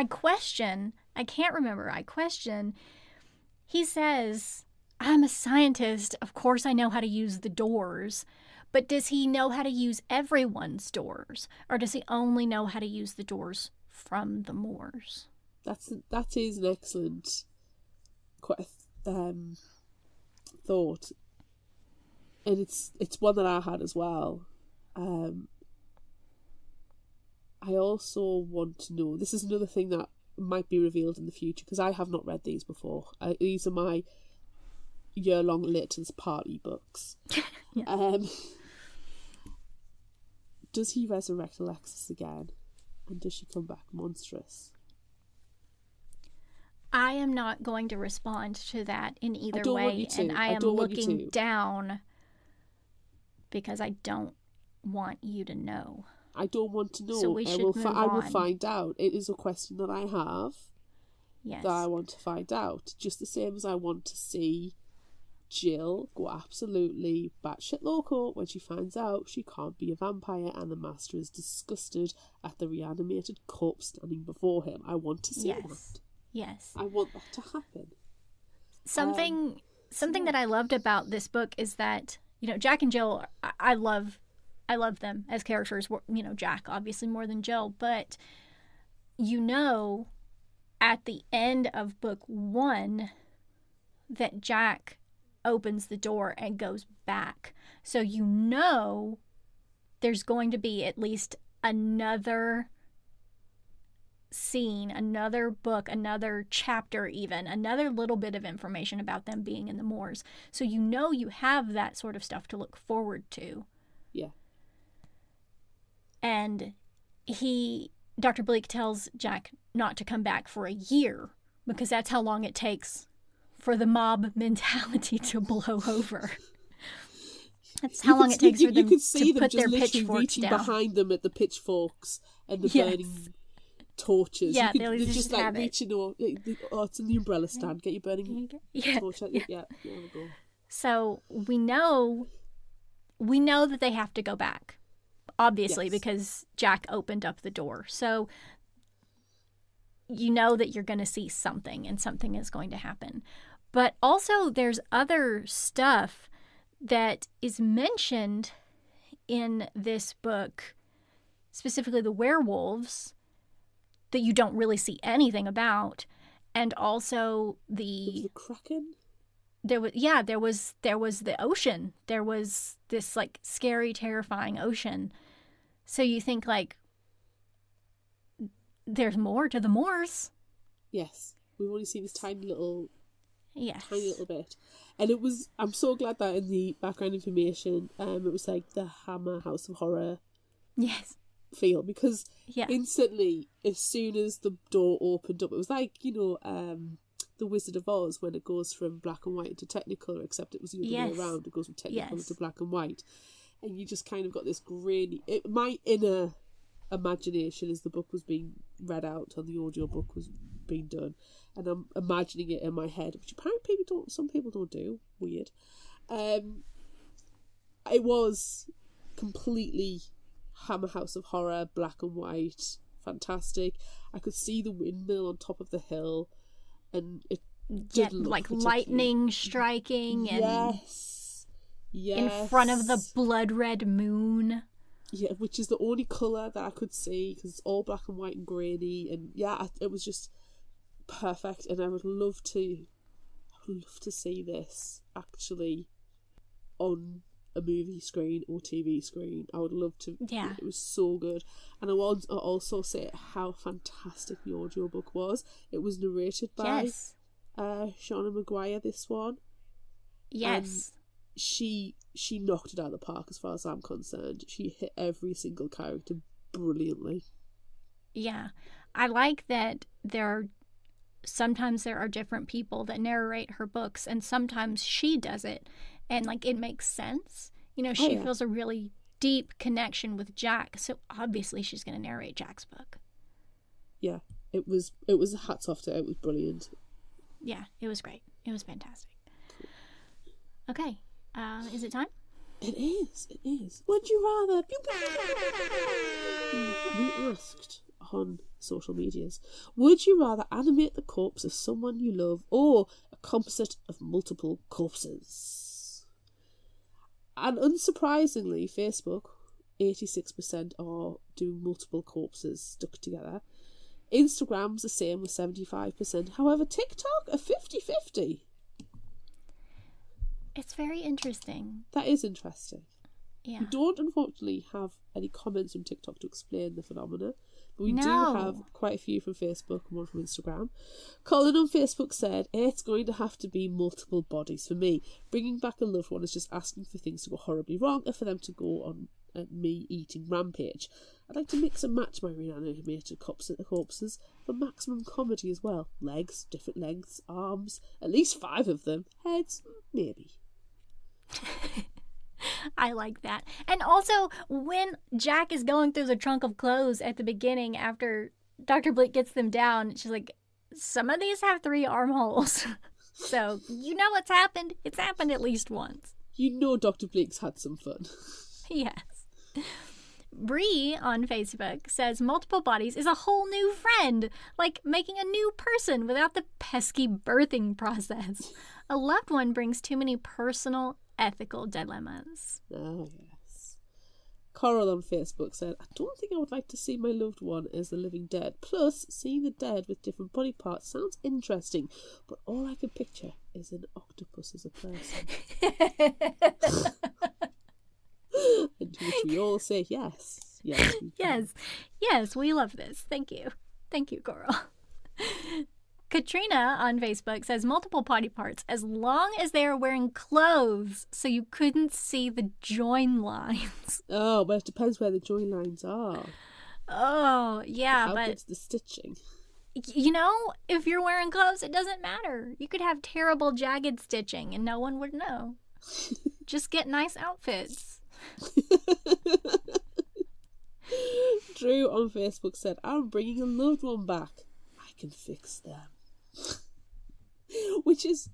question. I can't remember. I question. He says, "I'm a scientist. Of course, I know how to use the doors." But does he know how to use everyone's doors, or does he only know how to use the doors from the moors? That is an excellent thought, and it's one that I had as well. I also want to know, this is another thing that might be revealed in the future, because I have not read these before. These are my year-long Layton's party books. Does he resurrect Alexis again? And does she come back monstrous? I am not going to respond to that in either way. And I am looking down because I don't want you to know. I don't want to know. So we should move on. I will find out. It is a question that I have. Yes. That I want to find out. Just the same as I want to see Jill go absolutely batshit loco when she finds out she can't be a vampire and the master is disgusted at the reanimated corpse standing before him. I want to see that. Yes. I want that to happen. Something that I loved about this book is that, Jack and Jill, I love them as characters. Jack obviously more than Jill, but at the end of book 1 that Jack opens the door and goes back. So there's going to be at least another scene, another book, another chapter even, another little bit of information about them being in the moors. So you have that sort of stuff to look forward to. Yeah. And Dr. Bleak tells Jack not to come back for a year because that's how long it takes for the mob mentality to blow over. That's how long it takes for them to put their pitchforks reaching down behind them at the pitchforks and the burning torches. Yeah, they're just like reaching over. Oh, it's in the umbrella stand. Get your burning torch. Yeah. There we go. So we know that they have to go back, obviously, because Jack opened up the door. So that you're going to see something, and something is going to happen. But also there's other stuff that is mentioned in this book, specifically the werewolves, that you don't really see anything about. And also The Kraken? there was the ocean. There was this like scary, terrifying ocean. So you think like there's more to the moors. Yes. We've only seen this tiny little Yes. bit. And it was, I'm so glad that in the background information, it was like the Hammer House of Horror Yes. feel, because Yeah. instantly, as soon as the door opened up, it was like, the Wizard of Oz, when it goes from black and white to Technicolor, except it was the other way Yes. around. It goes from Technicolor Yes. to black and white. And you just kind of got this grainy... my inner imagination as the book was being read out and the audiobook was being done, and I'm imagining it in my head, which apparently some people don't do. Weird. It was completely Hammer House of Horror, black and white, fantastic. I could see the windmill on top of the hill, and it didn't look like particularly... lightning striking and Yes. in front of the blood red moon. Yeah, which is the only colour that I could see, because it's all black and white and grainy, and it was just perfect. And I would love to see this actually on a movie screen or TV screen. I would love to. Yeah, it was so good. And I want to also say how fantastic the audiobook was. It was narrated by Seanan McGuire, this one. Yes. She knocked it out of the park as far as I'm concerned. She hit every single character brilliantly. Yeah. I like that sometimes there are different people that narrate her books, and sometimes she does it, and like it makes sense. She feels a really deep connection with Jack, so obviously she's going to narrate Jack's book. Yeah, it was hats off to her. It was brilliant. Yeah, it was great. It was fantastic. Okay. Is it time? It is. Would you rather... We asked on social medias, would you rather animate the corpse of someone you love or a composite of multiple corpses? And unsurprisingly, Facebook, 86% are doing multiple corpses stuck together. Instagram's the same with 75%. However, TikTok are 50-50. It's very interesting. That is interesting. Yeah. We don't, unfortunately, have any comments from TikTok to explain the phenomena, but we do have quite a few from Facebook and one from Instagram. Colin on Facebook said, it's going to have to be multiple bodies for me. Bringing back a loved one is just asking for things to go horribly wrong and for them to go on a me-eating rampage. I'd like to mix and match my reanimated corpses for maximum comedy as well. Legs, different lengths, arms, at least 5 of them. Heads, maybe. I like that. And also, when Jack is going through the trunk of clothes at the beginning after Dr. Blake gets them down, she's like, some of these have 3 armholes. So, you know what's happened? It's happened at least once. Dr. Blake's had some fun. Yes. Bree on Facebook says multiple bodies is a whole new friend, like making a new person without the pesky birthing process. A loved one brings too many personal, ethical dilemmas. Oh, yes. Coral on Facebook said, I don't think I would like to see my loved one as the living dead. Plus, seeing the dead with different body parts sounds interesting, but all I can picture is an octopus as a person. And to which we all say yes. Yes, we love this. Thank you, Coral. Katrina on Facebook says multiple body parts as long as they are wearing clothes so you couldn't see the join lines. Oh, but it depends where the join lines are. Oh, yeah, How but good's the stitching? If you're wearing clothes, it doesn't matter. You could have terrible jagged stitching and no one would know. Just get nice outfits. Drew on Facebook said, I'm bringing a loved one back. I can fix them. Which is,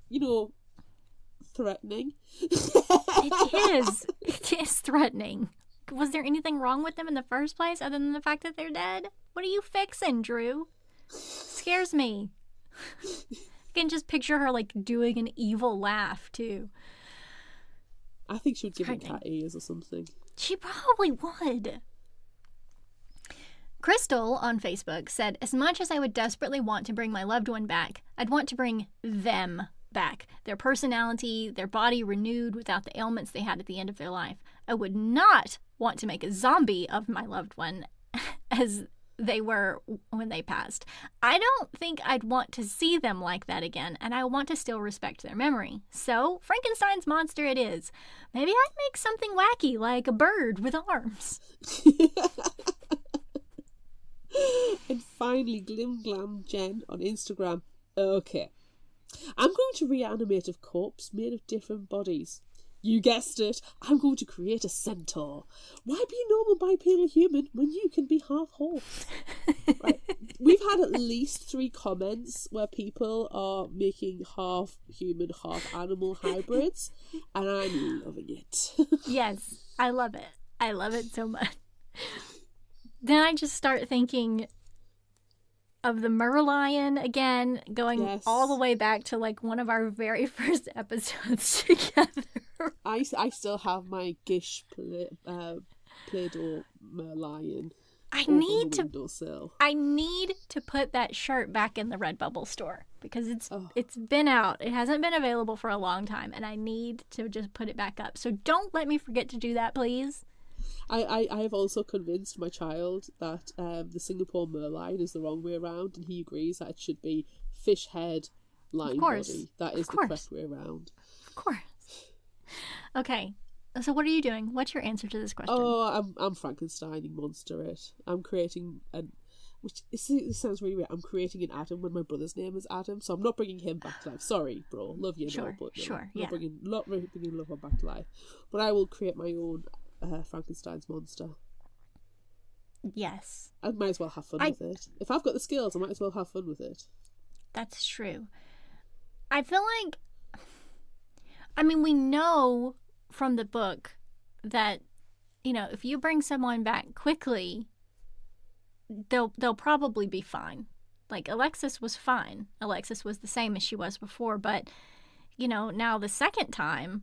threatening. It is threatening. Was there anything wrong with them in the first place other than the fact that they're dead? What are you fixing, Drew? Scares me. I can just picture her doing an evil laugh too. I think she would give him cat ears or something. She probably would. Crystal on Facebook said, as much as I would desperately want to bring my loved one back, I'd want to bring them back. Their personality, their body renewed without the ailments they had at the end of their life. I would not want to make a zombie of my loved one as they were when they passed. I don't think I'd want to see them like that again, and I want to still respect their memory. So, Frankenstein's monster it is. Maybe I'd make something wacky like a bird with arms. And finally, Glim Glam Jen on Instagram. Okay. I'm going to reanimate a corpse made of different bodies. You guessed it. I'm going to create a centaur. Why be a normal bipedal human when you can be half horse? Right. We've had at least 3 comments where people are making half human, half animal hybrids, and I'm loving it. Yes, I love it. I love it so much. Then I just start thinking of the Merlion again, going all the way back to like one of our very first episodes together. I still have my Gish Play-Doh Merlion. I need to put that shirt back in the Redbubble store because it's been out. It hasn't been available for a long time, and I need to just put it back up. So don't let me forget to do that, please. I have also convinced my child that the Singapore Merlion is the wrong way around, and he agrees that it should be fish head, lion body. That is the correct way around. Of course. Okay, so what are you doing? What's your answer to this question? Oh, I'm Frankensteining monster it. I'm creating it sounds really weird. I'm creating an Adam when my brother's name is Adam, so I'm not bringing him back to life. Sorry, bro, love you, sure, but yeah. Not bringing love back to life. But I will create my own Frankenstein's monster. Yes. I might as well have fun with it. If I've got the skills, I might as well have fun with it. That's true. I feel like, I mean, we know from the book that, you know, if you bring someone back quickly, they'll probably be fine. Like, Alexis was fine. Alexis was the same as she was before, but, you know, now the second time,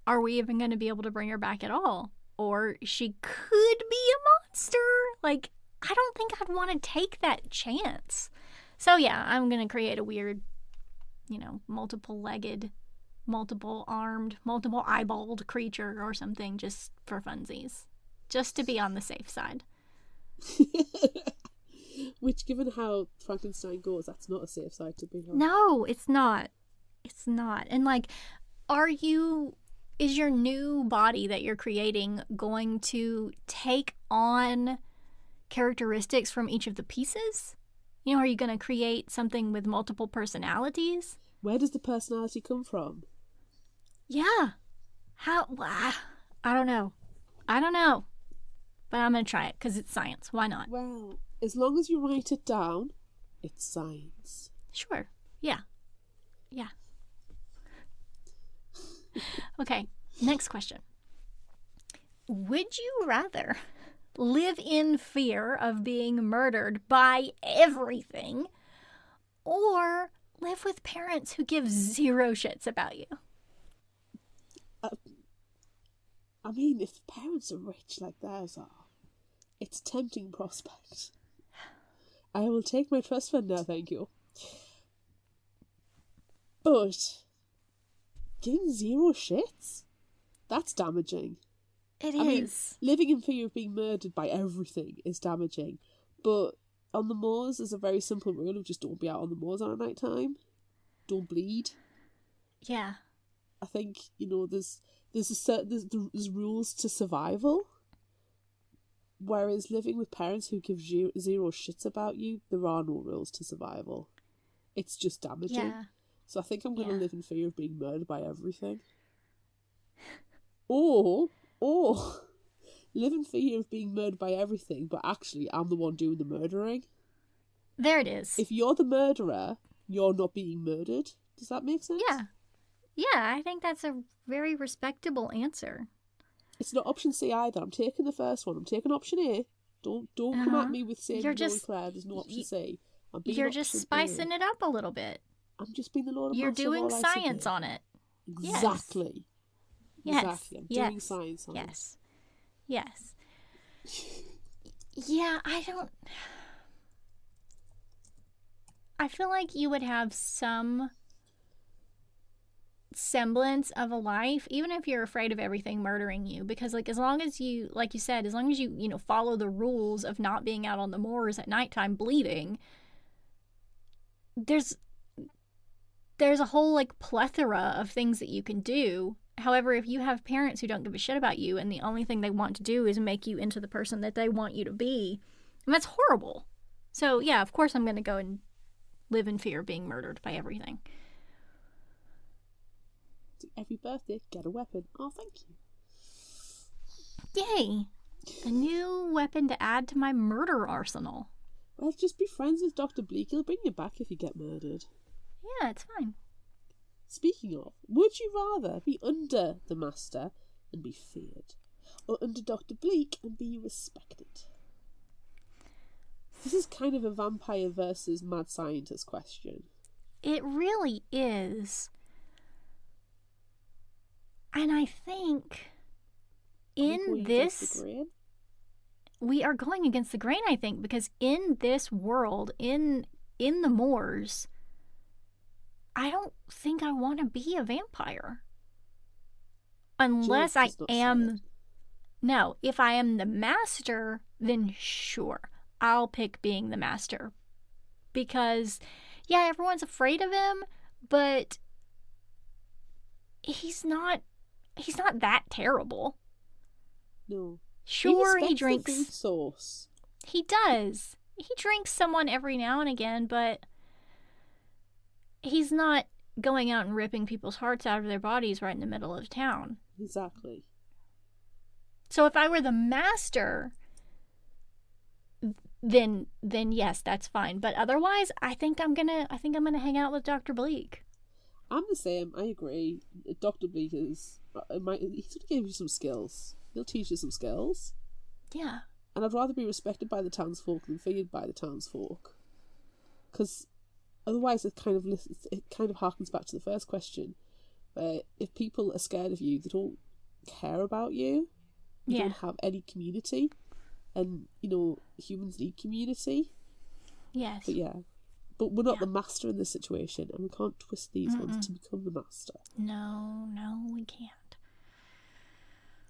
are we even going to be able to bring her back at all? Or she could be a monster. Like, I don't think I'd want to take that chance. So yeah, I'm going to create a weird, you know, multiple-legged, multiple-armed, multiple-eyeballed creature or something just for funsies. Just to be on the safe side. Which, given how Frankenstein goes, that's not a safe side to be on. No, it's not. It's not. And like, is your new body that you're creating going to take on characteristics from each of the pieces? You know, are you going to create something with multiple personalities? Where does the personality come from? Yeah. How? I don't know. But I'm going to try it because it's science. Why not? Well, as long as you write it down, it's science. Sure. Yeah. Okay, next question. Would you rather live in fear of being murdered by everything or live with parents who give 0 shits about you? I mean, if parents are rich like theirs are, it's a tempting prospect. I will take my trust fund now, thank you. But giving 0 shits? That's damaging. It is. Mean, living in fear of being murdered by everything is damaging. But on the moors, there's a very simple rule of just don't be out on the moors at night time. Don't bleed. Yeah. I think, you know, there's rules to survival. Whereas living with parents who give 0 shits about you, there are no rules to survival. It's just damaging. Yeah. So I think I'm going to live in fear of being murdered by everything. Or live in fear of being murdered by everything, but actually I'm the one doing the murdering. There it is. If you're the murderer, you're not being murdered. Does that make sense? Yeah. Yeah, I think that's a very respectable answer. It's not option C either. I'm taking the first one. I'm taking option A. Don't come at me with saying no, Claire. There's no option C. You're just spicing it up a little bit. I'm just being the Lord of You're Master doing of all science on it. Exactly. Yes. Exactly. I'm doing science on it. Yes. Yeah, I feel like you would have some semblance of a life, even if you're afraid of everything murdering you, because like as long as you, like you said, as long as you follow the rules of not being out on the moors at nighttime bleeding, there's a whole like plethora of things that you can do. However, if you have parents who don't give a shit about you and the only thing they want to do is make you into the person that they want you to be, and that's horrible. So yeah, of course I'm going to go and live in fear of being murdered by everything. Every birthday, get a weapon. Oh, thank you. Yay! A new weapon to add to my murder arsenal. Well, just be friends with Dr. Bleak. He'll bring you back if you get murdered. Yeah, it's fine. Speaking of, would you rather be under the Master and be feared, or under Dr. Bleak and be respected? This is kind of a vampire versus mad scientist question. It really is. And I think in this, we are going against the grain, I think, because in this world, in the moors, I don't think I want to be a vampire. Unless I am... No, if I am the Master, then sure, I'll pick being the Master. Because, yeah, everyone's afraid of him, but he's not that terrible. No. Sure, he drinks the food source. He does. He drinks someone every now and again, but he's not going out and ripping people's hearts out of their bodies right in the middle of town. Exactly. So if I were the Master, then yes, that's fine. But otherwise, I think I'm gonna hang out with Dr. Bleak. I'm the same. I agree. Dr. Bleak is... he's going to give you some skills. He'll teach you some skills. Yeah. And I'd rather be respected by the townsfolk than feared by the townsfolk. Because otherwise it kind of harkens back to the first question. Where if people are scared of you, they don't care about you. You don't have any community. And, humans need community. Yes. But yeah. But we're not the Master in this situation, and we can't twist these ones to become the Master. No, we can't.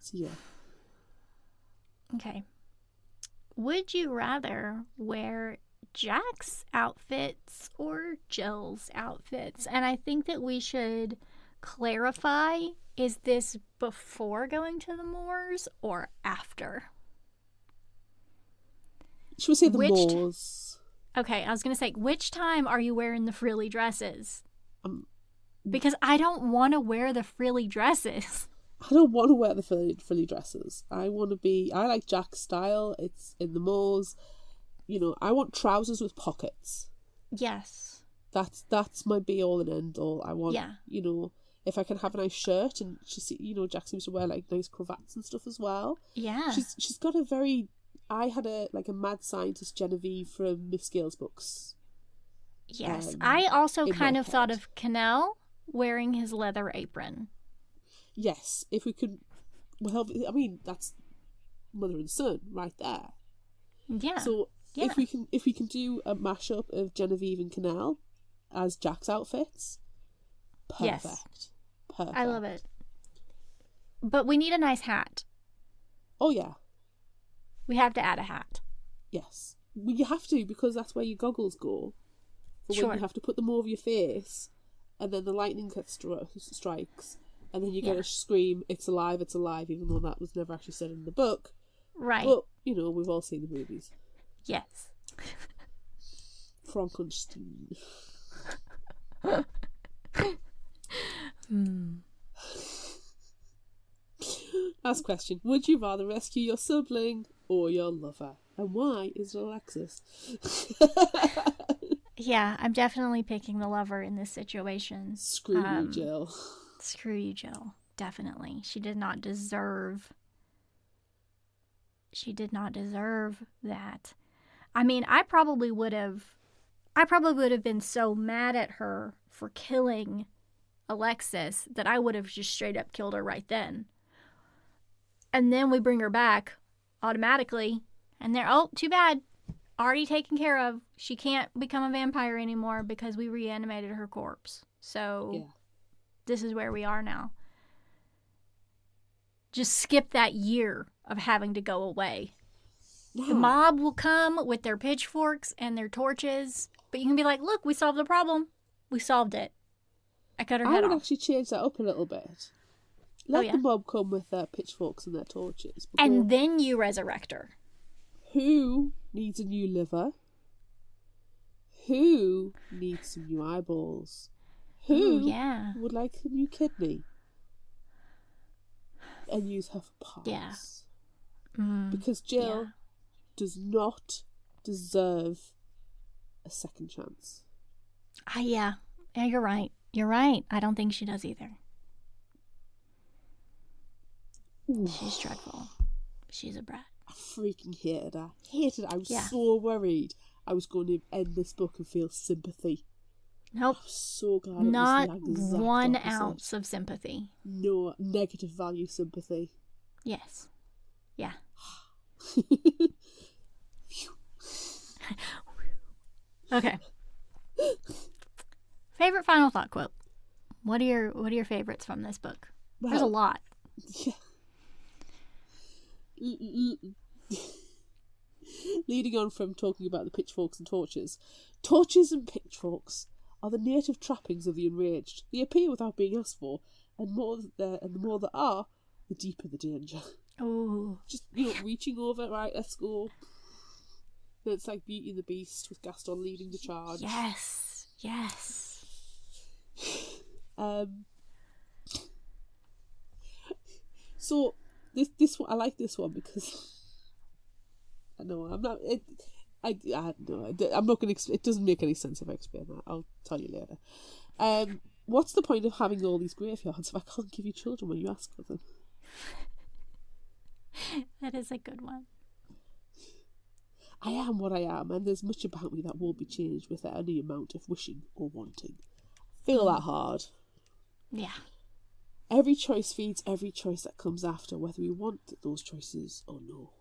So yeah. Okay. Would you rather wear Jack's outfits or Jill's outfits? And I think that we should clarify, is this before going to the moors or after? Should we say the moors? Okay, I was going to say, which time are you wearing the frilly dresses? Because I don't want to wear the frilly dresses. I don't want to wear the frilly dresses. I like Jack's style. It's in the moors. I want trousers with pockets. Yes. That's my be all and end all. I want, if I can have a nice shirt, and Jack seems to wear like nice cravats and stuff as well. Yeah. She's got a very... I had a mad scientist Genevieve from Miss Gale's books. Yes. I also kind of thought of Cannell wearing his leather apron. Yes. If we could... Well, I mean, that's mother and son right there. Yeah. So if we can do a mashup of Genevieve and Cannell as Jack's outfits, perfect. Yes. Perfect. I love it. But we need a nice hat. Oh, yeah. We have to add a hat. Yes. Well, you have to, because that's where your goggles go. For when you have to put them over your face, and then the lightning strikes, and then you get a scream, it's alive, even though that was never actually said in the book. Right. But, we've all seen the movies. Yes. Frankenstein. Last question. Would you rather rescue your sibling or your lover? And why is it Alexis? Yeah, I'm definitely picking the lover in this situation. Screw you, Jill. Screw you, Jill. Definitely. She did not deserve that. I mean, I probably would have been so mad at her for killing Alexis that I would have just straight up killed her right then. And then we bring her back automatically And they're, oh, too bad. Already taken care of. She can't become a vampire anymore because we reanimated her corpse. So this is where we are now. Just skip that year of having to go away. No. The mob will come with their pitchforks and their torches, but you can be like, look, we solved the problem. We solved it. I cut her head off. I would actually change that up a little bit. Let the mob come with their pitchforks and their torches. And then you resurrect her. Who needs a new liver? Who needs some new eyeballs? Who would like a new kidney? And use her for parts. Yeah. Because Jill does not deserve a second chance. Yeah, you're right. You're right. I don't think she does either. Ooh. She's dreadful. She's a brat. I freaking hated her. I was so worried I was going to end this book and feel sympathy. Nope. I'm so glad not it was the 1 opposite. ounce of sympathy. No negative value sympathy. Yes. Yeah. Okay. Favorite final thought quote. What are your favorites from this book? There's a lot. Yeah. Leading on from talking about the pitchforks and torches. Torches and pitchforks are the native trappings of the enraged. They appear without being asked for, and the more there are, the deeper the danger. Oh. Just, reaching over, right, let's go. It's like Beauty and the Beast with Gaston leading the charge. Yes. So this one, I like this one because I know I'm not. I know I'm not going to. It doesn't make any sense if I explain that. I'll tell you later. What's the point of having all these graveyards if I can't give you children when you ask for them? That is a good one. I am what I am, and there's much about me that won't be changed with any amount of wishing or wanting. Feel that hard. Yeah. Every choice feeds every choice that comes after, whether we want those choices or no.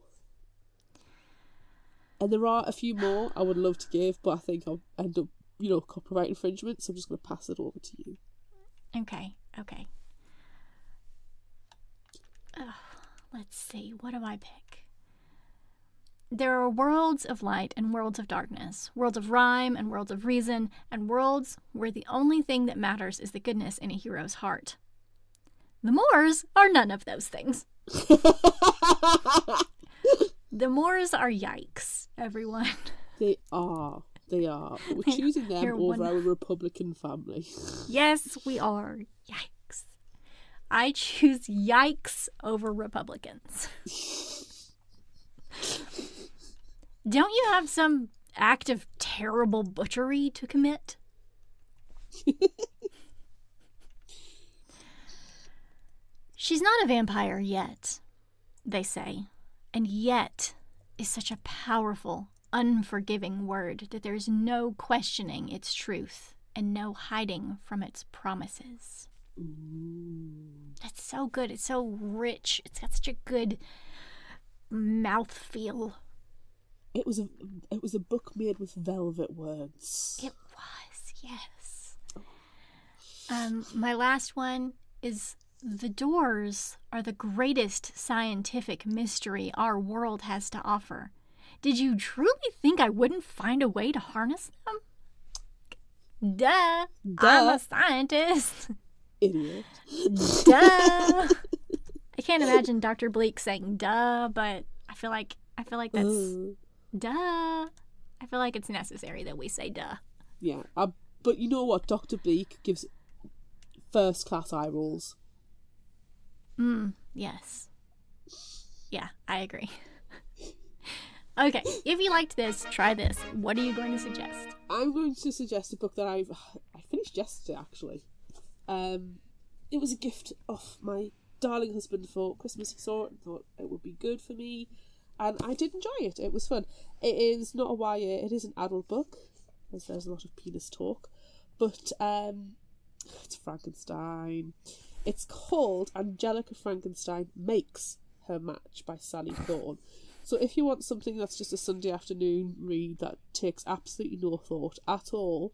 And there are a few more I would love to give, but I think I'll end up, copyright infringement, so I'm just going to pass it over to you. Okay. Let's see, what do I pick? There are worlds of light and worlds of darkness, worlds of rhyme and worlds of reason, and worlds where the only thing that matters is the goodness in a hero's heart. The Moors are none of those things. The Moors are YIKES, everyone. They are. We're choosing them over our Republican family. Yes, we are. Yikes. I choose YIKES over Republicans. Don't you have some act of terrible butchery to commit? She's not a vampire yet, they say. And yet is such a powerful, unforgiving word that there's no questioning its truth and no hiding from its promises. That's so good. It's so rich. It's got such a good mouthfeel. It was a book made with velvet words. It was, yes. My last one is: the doors are the greatest scientific mystery our world has to offer. Did you truly think I wouldn't find a way to harness them? Duh. I'm a scientist. Idiot. Duh. I can't imagine Dr. Bleak saying duh, but I feel like that's duh. I feel like it's necessary that we say duh. Yeah, but you know what? Dr. Bleak gives first class eye rolls. Yes. Yeah, I agree. Okay, if you liked this, try this. What are you going to suggest? I'm going to suggest a book that I finished yesterday, actually. It was a gift of my darling husband for Christmas. He saw it and thought it would be good for me, and I did enjoy it. It was fun. It is not a YA, it is an adult book, as there's a lot of penis talk, but it's Frankenstein. It's called Angelica Frankenstein Makes Her Match by Sally Thorne. So if you want something that's just a Sunday afternoon read that takes absolutely no thought at all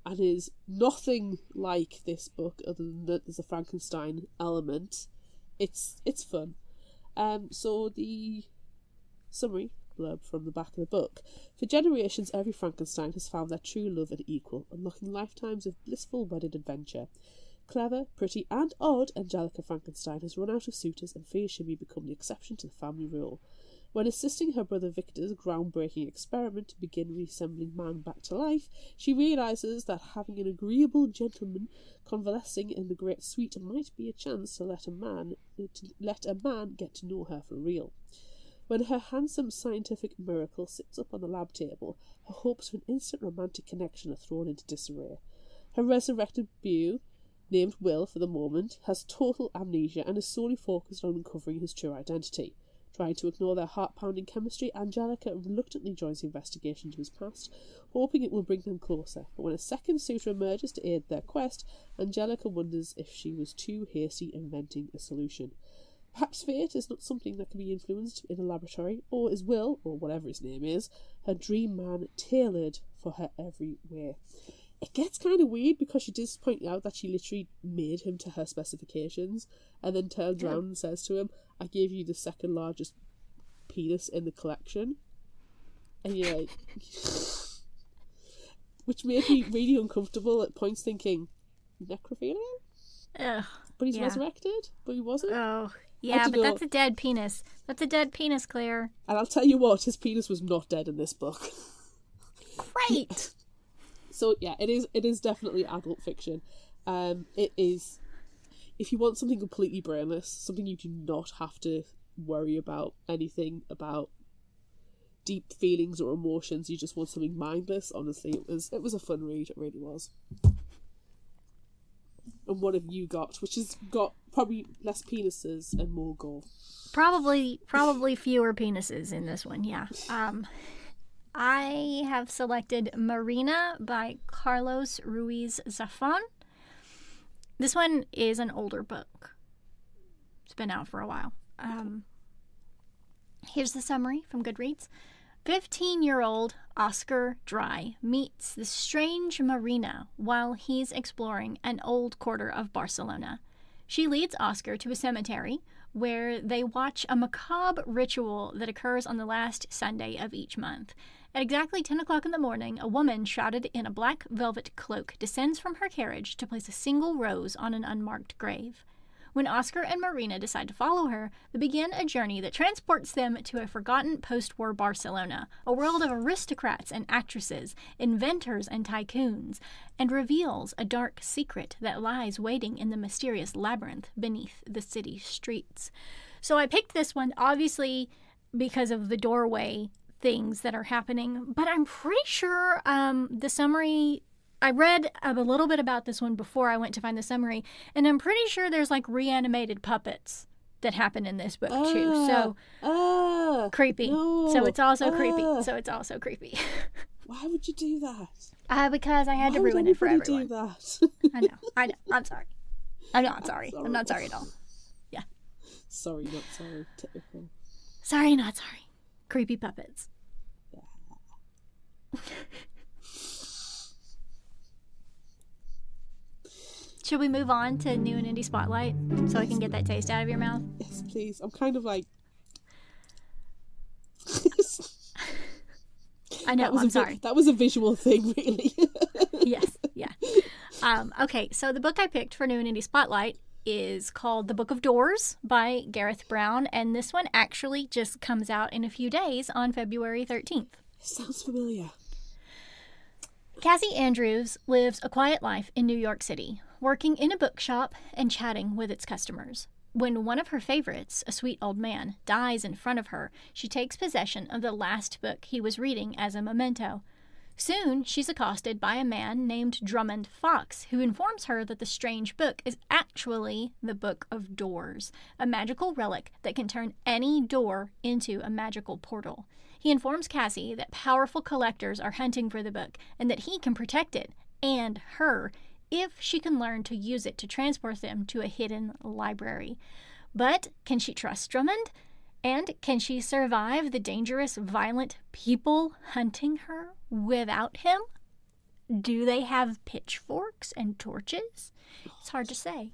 and is nothing like this book other than that there's a Frankenstein element, it's fun. So the summary blurb from the back of the book. For generations, every Frankenstein has found their true love and equal, unlocking lifetimes of blissful wedded adventure. Clever, pretty, and odd, Angelica Frankenstein has run out of suitors and fears she may become the exception to the family rule. When assisting her brother Victor's groundbreaking experiment to begin reassembling man back to life, she realises that having an agreeable gentleman convalescing in the great suite might be a chance to let a man get to know her for real. When her handsome scientific miracle sits up on the lab table, her hopes for an instant romantic connection are thrown into disarray. Her resurrected beau, named Will for the moment, has total amnesia and is solely focused on uncovering his true identity. Trying to ignore their heart-pounding chemistry, Angelica reluctantly joins the investigation to his past, hoping it will bring them closer. But when a second suitor emerges to aid their quest, Angelica wonders if she was too hasty inventing a solution. Perhaps fate is not something that can be influenced in a laboratory, or is Will, or whatever his name is, her dream man tailored for her every way. It gets kind of weird because she does point out that she literally made him to her specifications and then turns around and says to him, I gave you the second largest penis in the collection. And you're like... Which made me really uncomfortable at points, thinking, necrophilia? Ugh, but he's resurrected? But he wasn't? Oh, yeah, but that's a dead penis. That's a dead penis, Claire. And I'll tell you what, his penis was not dead in this book. Great! So yeah, it is definitely adult fiction. It is, if you want something completely brainless, something you do not have to worry about anything about deep feelings or emotions, you just want something mindless, honestly, it was a fun read, it really was. And what have you got? Which has got probably less penises and more gore. Probably fewer penises in this one, yeah. I have selected Marina by Carlos Ruiz Zafón. This one is an older book. It's been out for a while. Here's the summary from Goodreads. 15-year-old Oscar Dry meets the strange Marina while he's exploring an old quarter of Barcelona. She leads Oscar to a cemetery where they watch a macabre ritual that occurs on the last Sunday of each month. At exactly 10 o'clock in the morning, a woman shrouded in a black velvet cloak descends from her carriage to place a single rose on an unmarked grave. When Oscar and Marina decide to follow her, they begin a journey that transports them to a forgotten post-war Barcelona, a world of aristocrats and actresses, inventors and tycoons, and reveals a dark secret that lies waiting in the mysterious labyrinth beneath the city streets. So I picked this one, obviously, because of the doorway things that are happening, but I'm pretty sure the summary, I read a little bit about this one before I went to find the summary, and I'm pretty sure there's like reanimated puppets that happen in this book too. So creepy. No. So it's also creepy. Why would you do that? Because I had to ruin it for everyone. Do that? I know. I'm sorry. I'm not sorry. I'm not sorry at all. Yeah. Sorry, not sorry. Typical. Sorry, not sorry. Creepy puppets. Should we move on to New and Indie Spotlight so I can get that taste out of your mouth? Yes, please. I'm kind of like... I know, I'm sorry. That was a visual thing, really. Yes, yeah. Okay, so the book I picked for New and Indie Spotlight is called The Book of Doors by Gareth Brown, and this one actually just comes out in a few days on February 13th. Sounds familiar. Cassie Andrews lives a quiet life in New York City, working in a bookshop and chatting with its customers. When one of her favorites, a sweet old man, dies in front of her, she takes possession of the last book he was reading as a memento. Soon, she's accosted by a man named Drummond Fox, who informs her that the strange book is actually the Book of Doors, a magical relic that can turn any door into a magical portal. He informs Cassie that powerful collectors are hunting for the book and that he can protect it, and her, if she can learn to use it to transport them to a hidden library. But can she trust Drummond? And can she survive the dangerous, violent people hunting her without him? Do they have pitchforks and torches? It's hard to say.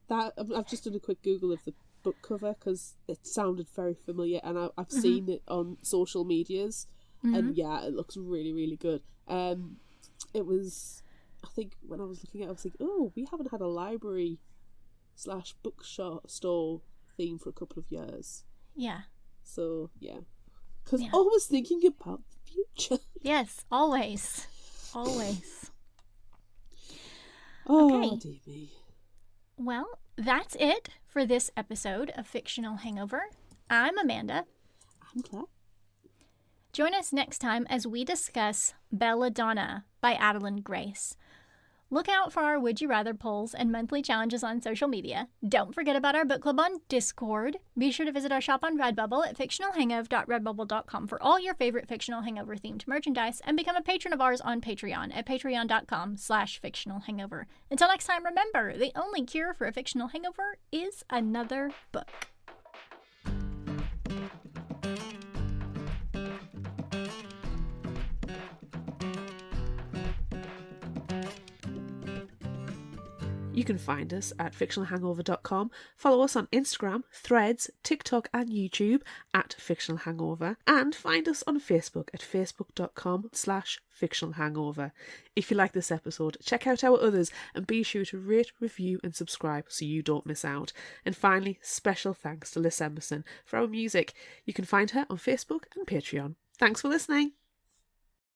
I've just done a quick Google of the book cover because it sounded very familiar, and I've seen it on social medias, and yeah, it looks really, really good. It was, I think when I was looking at it, I was thinking, oh, we haven't had a library/bookstore theme for a couple of years. Yeah. So, yeah. Because always thinking about the future. Yes, always. Always. Oh, okay. Dear me. Well, that's it for this episode of Fictional Hangover. I'm Amanda. I'm Claire. Join us next time as we discuss Belladonna by Adeline Grace. Look out for our Would You Rather polls and monthly challenges on social media. Don't forget about our book club on Discord. Be sure to visit our shop on Redbubble at fictionalhangover.redbubble.com for all your favorite Fictional Hangover themed merchandise, and become a patron of ours on Patreon at patreon.com/fictionalhangover. Until next time, remember, the only cure for a fictional hangover is another book. You can find us at fictionalhangover.com. Follow us on Instagram, Threads, TikTok and YouTube at Fictional Hangover. And find us on Facebook at facebook.com/fictionalhangover. If you like this episode, check out our others and be sure to rate, review and subscribe so you don't miss out. And finally, special thanks to Liz Emerson for our music. You can find her on Facebook and Patreon. Thanks for listening.